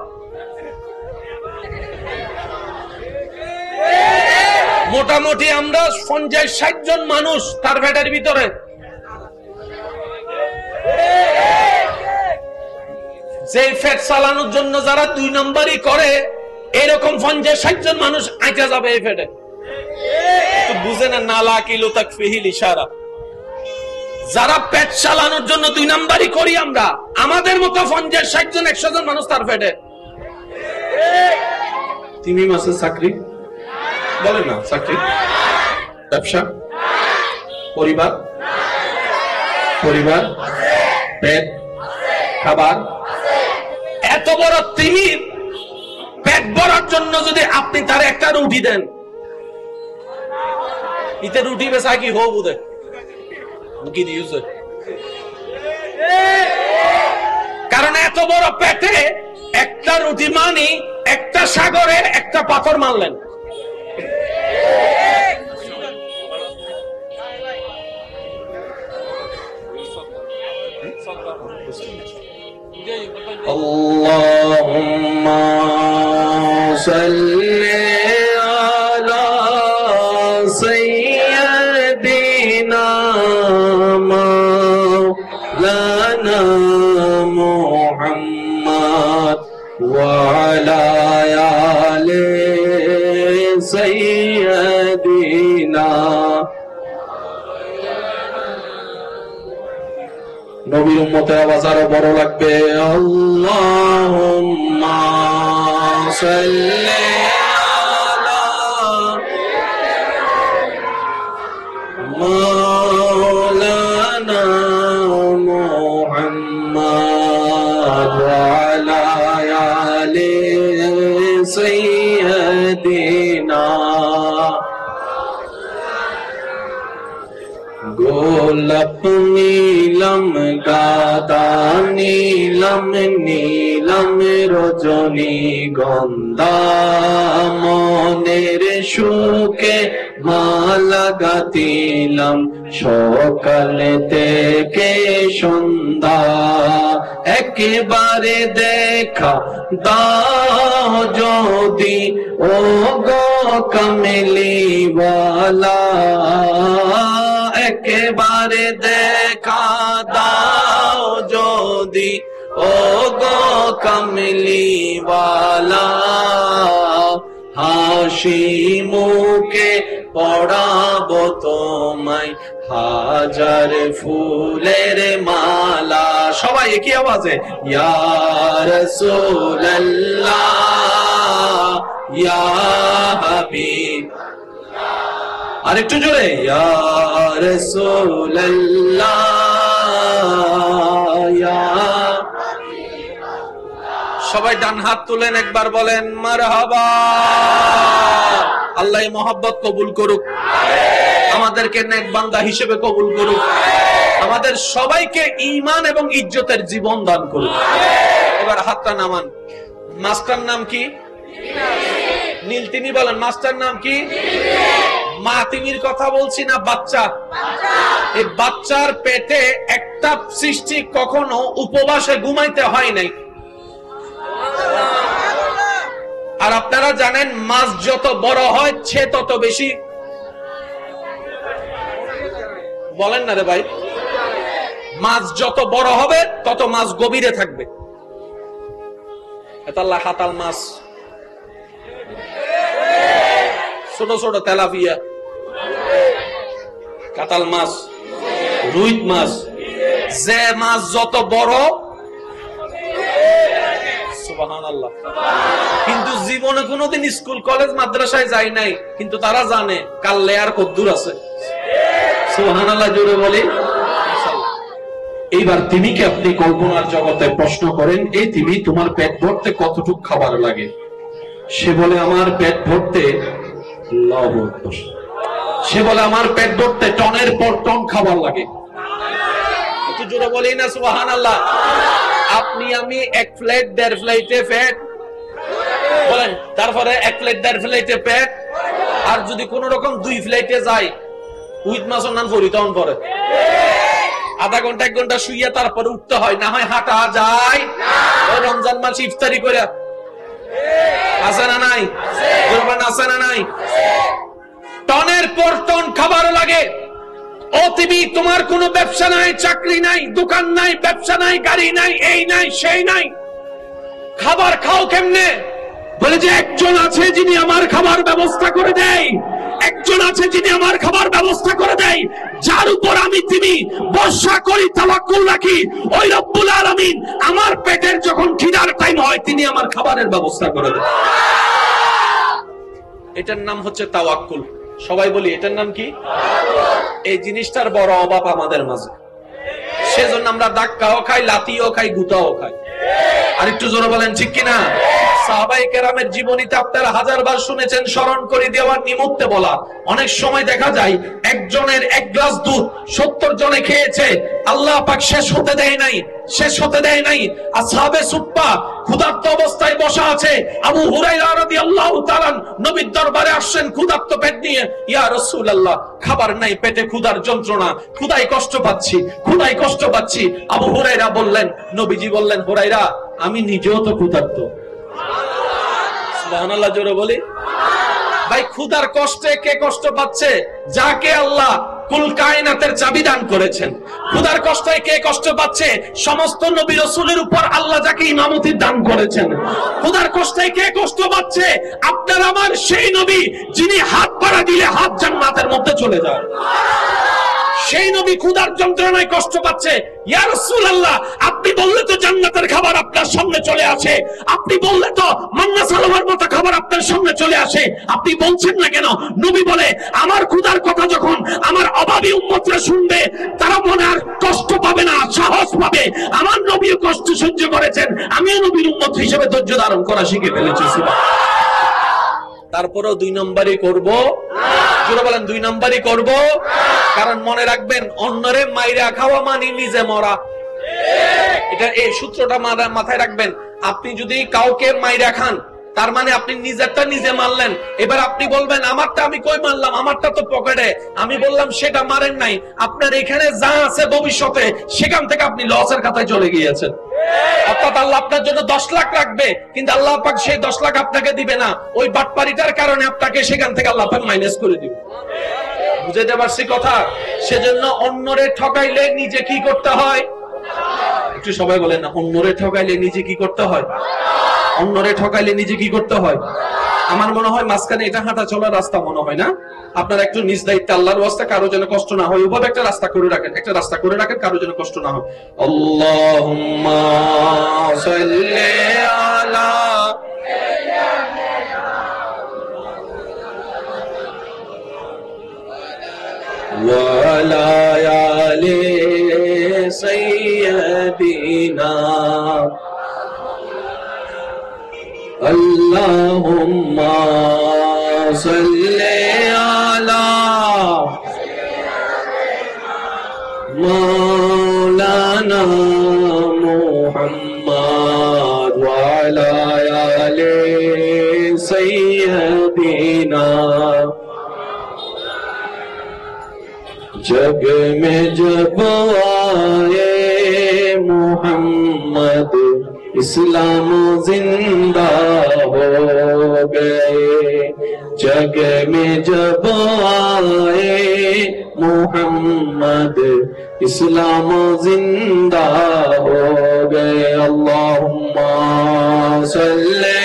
মোটামুটি আমরা 50-60 জন মানুষ তার ফ্যাটের ভিতরে। যে ফ্যাট চালানোর জন্য যারা 2 নম্বরই করে, এরকম 50-60 জন মানুষ আইটা যাবে এই ফ্যাটে। বুঝে না, নালা কিলো তাক ফিহিল ইশারা। যারা পেট চালানোর জন্য 2 নম্বরই করি আমরা, আমাদের মতো 50-60 জন 100 জন মানুষ তার পেটে। তিমি মাসের চাকরি বলেন না, চাকরি, ব্যবসা, পরিবার, পরিবার, পেট, খাবার। এত বড় তিমির পেট ভরার জন্য যদি আপনি তার একটা রুটি দেন, ইতে রুটি বেচা কি হোক বুঝে কারণ এত বড় পেটে একটা রুটি মানি একটা সাগরে একটা পাথর মারলেন। আল্লাহুম্মা সাল্লি আলা সাইয়্যিদিনা মাওলানা মুহাম্মদ ওয়া আলা আলি সাইয়্যিদিনা। নবীর উম্মতের আওয়াজ আরো বড় লাগবে। আল্লাহুম্মা সাল্লি আলা মাওলানা মুহাম্মদ ওয়া আলা আলি সাইয়্যিদিনা। গোলাপ নীলম গাদা নীলম নীলম রজনী গন্ধা মনের সুখে মালা গাতিলাম সকাল থেকে সন্ধ্যা। একেবারে দেখা দাও যদি ও গো কামলিওয়ালা, একেবারে দেখা দাও যদি ও গো কামলিওয়ালা। হাসি মুখে পড়াবো তোমায় হাজার ফুলের মালা। সবাই একই আওয়াজে ইয়া রাসূলুল্লাহ ইয়া হাবিব। আরেকটু জোরে ইয়া রাসূলুল্লাহ ইয়া। সবাই ডান হাত তুলেন, একবার বলেন মারহাবা। আল্লাহ এই মহব্বত কবুল করুক, আমাদেরকে নেক বান্দা হিসেবে কবুল করুক, আমাদের সবাইকে ঈমান এবং ইজ্জতের জীবন দান করুক। এবার হাতটা নামান। মাস্টার নাম কি? নীল। তিনি বলেন মাস্টার নাম কি? মা তিমির কথা বলছি না, বাচ্চা। এই বাচ্চার পেটে একটা সৃষ্টি কখনো উপবাসে ঘুমাইতে হয় নাই। আর আপনারা জানেন মাছ যত বড় হয় সে তত বেশি, বলেন না রে ভাই, মাছ যত বড় হবে তত মাছ গভীরে থাকবে। এতাল্লাহ হাতাল মাছ, ছোট ছোট তেলাপিয়া, কাতাল মাছ, রুই মাছ, যে মাছ যত বড় সুবহানাল্লাহ। কিন্তু জীবনে কোনোদিন স্কুল কলেজ মাদ্রাসায় যায় নাই, কিন্তু তারা জানে কাল লেয়ার কদ্দুর আছে। সুবহানাল্লাহ জোরে বলি। এইবার তিমিকে আপনি কল্পনার জগতে প্রশ্ন করেন, এই তিমি তোমার পেট ভরতে কতটুক খাবার লাগে? সে বলে আমার পেট ভরতে লবণ। সে বলে আমার পেট ভরতে টনের পর টন খাবার লাগে। একটু জোরে বলি না সুবহানাল্লাহ। আপনি আমি এক প্লেট দেড় প্লেটে পেট বলেন, তারপরে এক প্লেট দেড় প্লেটে পেট, আর যদি কোন রকম দুই প্লেটে যায় উইথ মাছের নাম করি তখন পরে আধা ঘন্টা এক ঘন্টা শুইয়া তারপরে উঠতে হয়, না হয় হাঁটা যায়। রমজান মাস ইফতারি করে আছে না নাই? আছে না নাই? টনের পর টন খাবার লাগে। ও তুমি, তোমার কোনো ব্যবসা নাই, চাকরি নাই, দোকান নাই, ব্যবসা নাই, গাড়ি নাই, এই নাই সেই নাই, খাবার খাও কেমনে? বলে যে একজন আছে যিনি আমার খাবার ব্যবস্থা করে দেয়, একজন আছে যিনি আমার খাবার ব্যবস্থা করে দেয়, যার উপর আমি তিনি ভরসা করি, তাওয়াক্কুল রাখি। ওই রব্বুল আলামিন আমার পেটের যখন খিদার টাইম হয় তিনি আমার খাবারের ব্যবস্থা করে দেন। এটার নাম হচ্ছে তাওয়াক্কুল। সবাই বলি এটার নাম কি? এই জিনিসটার বড় অভাব আমাদের মাঝে, সেজন্য আমরা ধাক্কাও খাই, লাথিও খাই, গুতাও খাই। আর একটু জোরে বলেন ঠিক কিনা? সাহাবায়ে কেরামের জীবনীতে আপনারা হাজারবার শুনেছেন, স্মরণ করে দেওয়ার নিমিত্তে বলা। অনেক সময় দেখা যায় একজনের এক গ্লাস দুধ 70 জনে খেয়েছে, আল্লাহ পাক শেষ হতে দেয় নাই। আসহাবে সুফফা ক্ষুধার্ত অবস্থায় বসা আছে। আবু হুরায়রা রাদিয়াল্লাহু তাআলা নবীর দরবারে আসছেন ক্ষুধার্ত পেট নিয়ে। ইয়া রাসূলুল্লাহ, খাবার নাই, পেটে ক্ষুধার যন্ত্রণা, ক্ষুধায় কষ্ট পাচ্ছি। আবু হুরায়রা বললেন, নবীজি বললেন, হুরায়রা, আমি নিজেও তো ক্ষুধার্ত। সুবহানাল্লাহ, জোরে বলি। ভাই, ক্ষুধার কষ্টে কে কষ্ট পাচ্ছে? যাকে আল্লাহ কুল কায়নাতের চাবি দান করেছেন। ক্ষুধার কষ্টে কে কষ্ট পাচ্ছে? সমস্ত নবী রাসূলের উপর আল্লাহ যাকে ইমামতির দান করেছেন। ক্ষুধার কষ্টে কে কষ্ট পাচ্ছে? আপনার আমার সেই নবী, যিনি হাত বাড়া দিলে হাত জান্নাতের মধ্যে চলে যায়। সেই নবী ক্ষুধার যন্ত্রণায় কষ্ট পাচ্ছে। ইয়া রাসূলুল্লাহ, আপনি বললে তো জান্নাতের খাবার আপনার সামনে চলে আসে, আপনি বললে তো মান্না সালোয়ার মতো খাবার আপনার সামনে চলে আসে, আপনি বলছেন না কেন? নবী বলে, আমার ক্ষুধার কথা যখন আমার অভাবী উম্মতরা শুনবে, তারা মনে আর কষ্ট পাবে না, সাহস পাবে। আমার নবীও কষ্ট সহ্য করেছেন, আমিও নবীর উম্মত হিসেবে ধৈর্য ধারণ করা শিখে ফেলেছি। তারপরেও 2 নম্বরই করব। জোরে বলেন, 2 নম্বরই করব। কারণ মনে রাখবেন, অন্যরে মাইরা খাওয়া মানে নিজে মরা। এটা এই সূত্রটা মাথায় রাখবেন। আপনি যদি কাউকে মাইরা খান, তার মানে আপনি নিজেরটা নিজে মারলেন। এবার আপনি বলবেন, আমারটা আমি কই মারলাম, আমারটা তো পকেটে। আমি বললাম, সেটা মারেন নাই। আপনার এখানে যা আছে ভবিষ্যতে, সেখান থেকে আপনি লসের খাতায় চলে গিয়েছেন। অর্থাৎ আল্লাহ আপনার জন্য 10 লাখ রাখবে, কিন্তু আল্লাহ পাক সেই 10 লাখ আপনাকে দিবে না। ওই বাটপারিটার কারণে আপনাকে সেখান থেকে আল্লাহ পাক মাইনাস করে দিবে। বুঝাতে পারছি কথা? সেজন্য অন্যরে ঠকাইলে নিজে কি করতে হয়? একটু সবাই বলেন না, অন্যরে ঠকাইলে নিজে কি করতে হয়? অন্যরে ঠকাইলে নিজে কি করতে হয়? আমার মনে হয় মাঝখানে এটা হাঁটা চলার রাস্তা মনে হয় না। আপনারা একটু নিজ দায়িত্বে আল্লাহর ওয়াস্তে কারো যেন কষ্ট না হয়, ওভাবে একটা রাস্তা করে রাখেন, কারো যেন কষ্ট না হয়। আল্লাহুম্মা সাল্লি আলা ওয়া আলা আলি সাইয়্যিদিনা Allahumma salli ala Maulana Muhammad wa ala ali sayyidina जग में जब आए मोहम्मद इस्लाम जिंदा हो गए जग में जब आए मोहम्मद इस्लाम जिंदा हो गए अल्लाहुम्मा सल्ले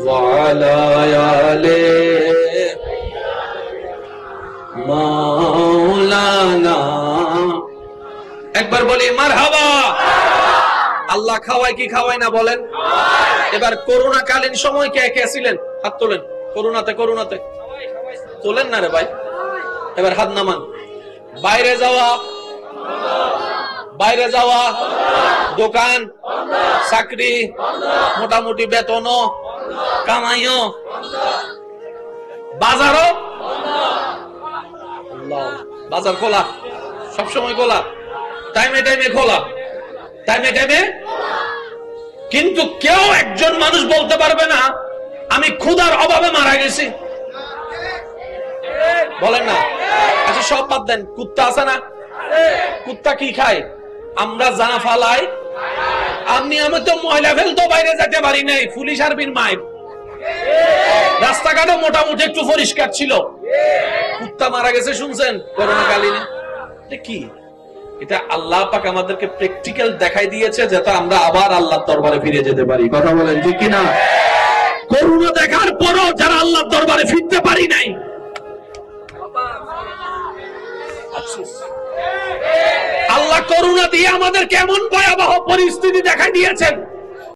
वाला आले মাওলানা একবার বলি মারহাবা। আল্লাহ খাওয়ায় কি খাওয়ায় না বলেন? এবার করোনা কালীন সময় কে কে ছিলেন? হাত তোলেন। করোনাতে তোলেন না রে ভাই, এবার হাত নামান। বাইরে যাওয়া দোকান চাকরি মোটামুটি বেতন কামাইও বাজারও বাজার খোলা, সবসময় খোলা, টাইমে খোলা, টাইমে। কিন্তু কেউ একজন মানুষ বলতে পারবে না আমি ক্ষুধার অভাবে মারা গেছি। বলেন না? আচ্ছা সব বাদ দেন, কুত্তা আছে না? কুত্তা কি খায়? আমরা যা ফালাই, আমি তো ময়লা ফেলতো বাইরে যেতে পারি নাই, পুলিশ আর্মির মায়ের। রাস্তাঘাটও মোটামুটি একটু পরিষ্কার ছিল। কুত্তা মারা গেছে শুনছেন করোনা কালীনে? কি এটা? আল্লাহ পাক আমাদেরকে প্র্যাকটিক্যাল দেখাই দিয়েছে যাতে আমরা আবার আল্লাহর দরবারে ফিরে যেতে পারি। কথা বলেন ঠিক কিনা? করোনা দেখার পরও যারা আল্লাহর দরবারে ফিরতে পারি নাই, আল্লাহ করোনা দিয়ে আমাদেরকে এমন ভয়াবহ পরিস্থিতি দেখাই দিয়েছেন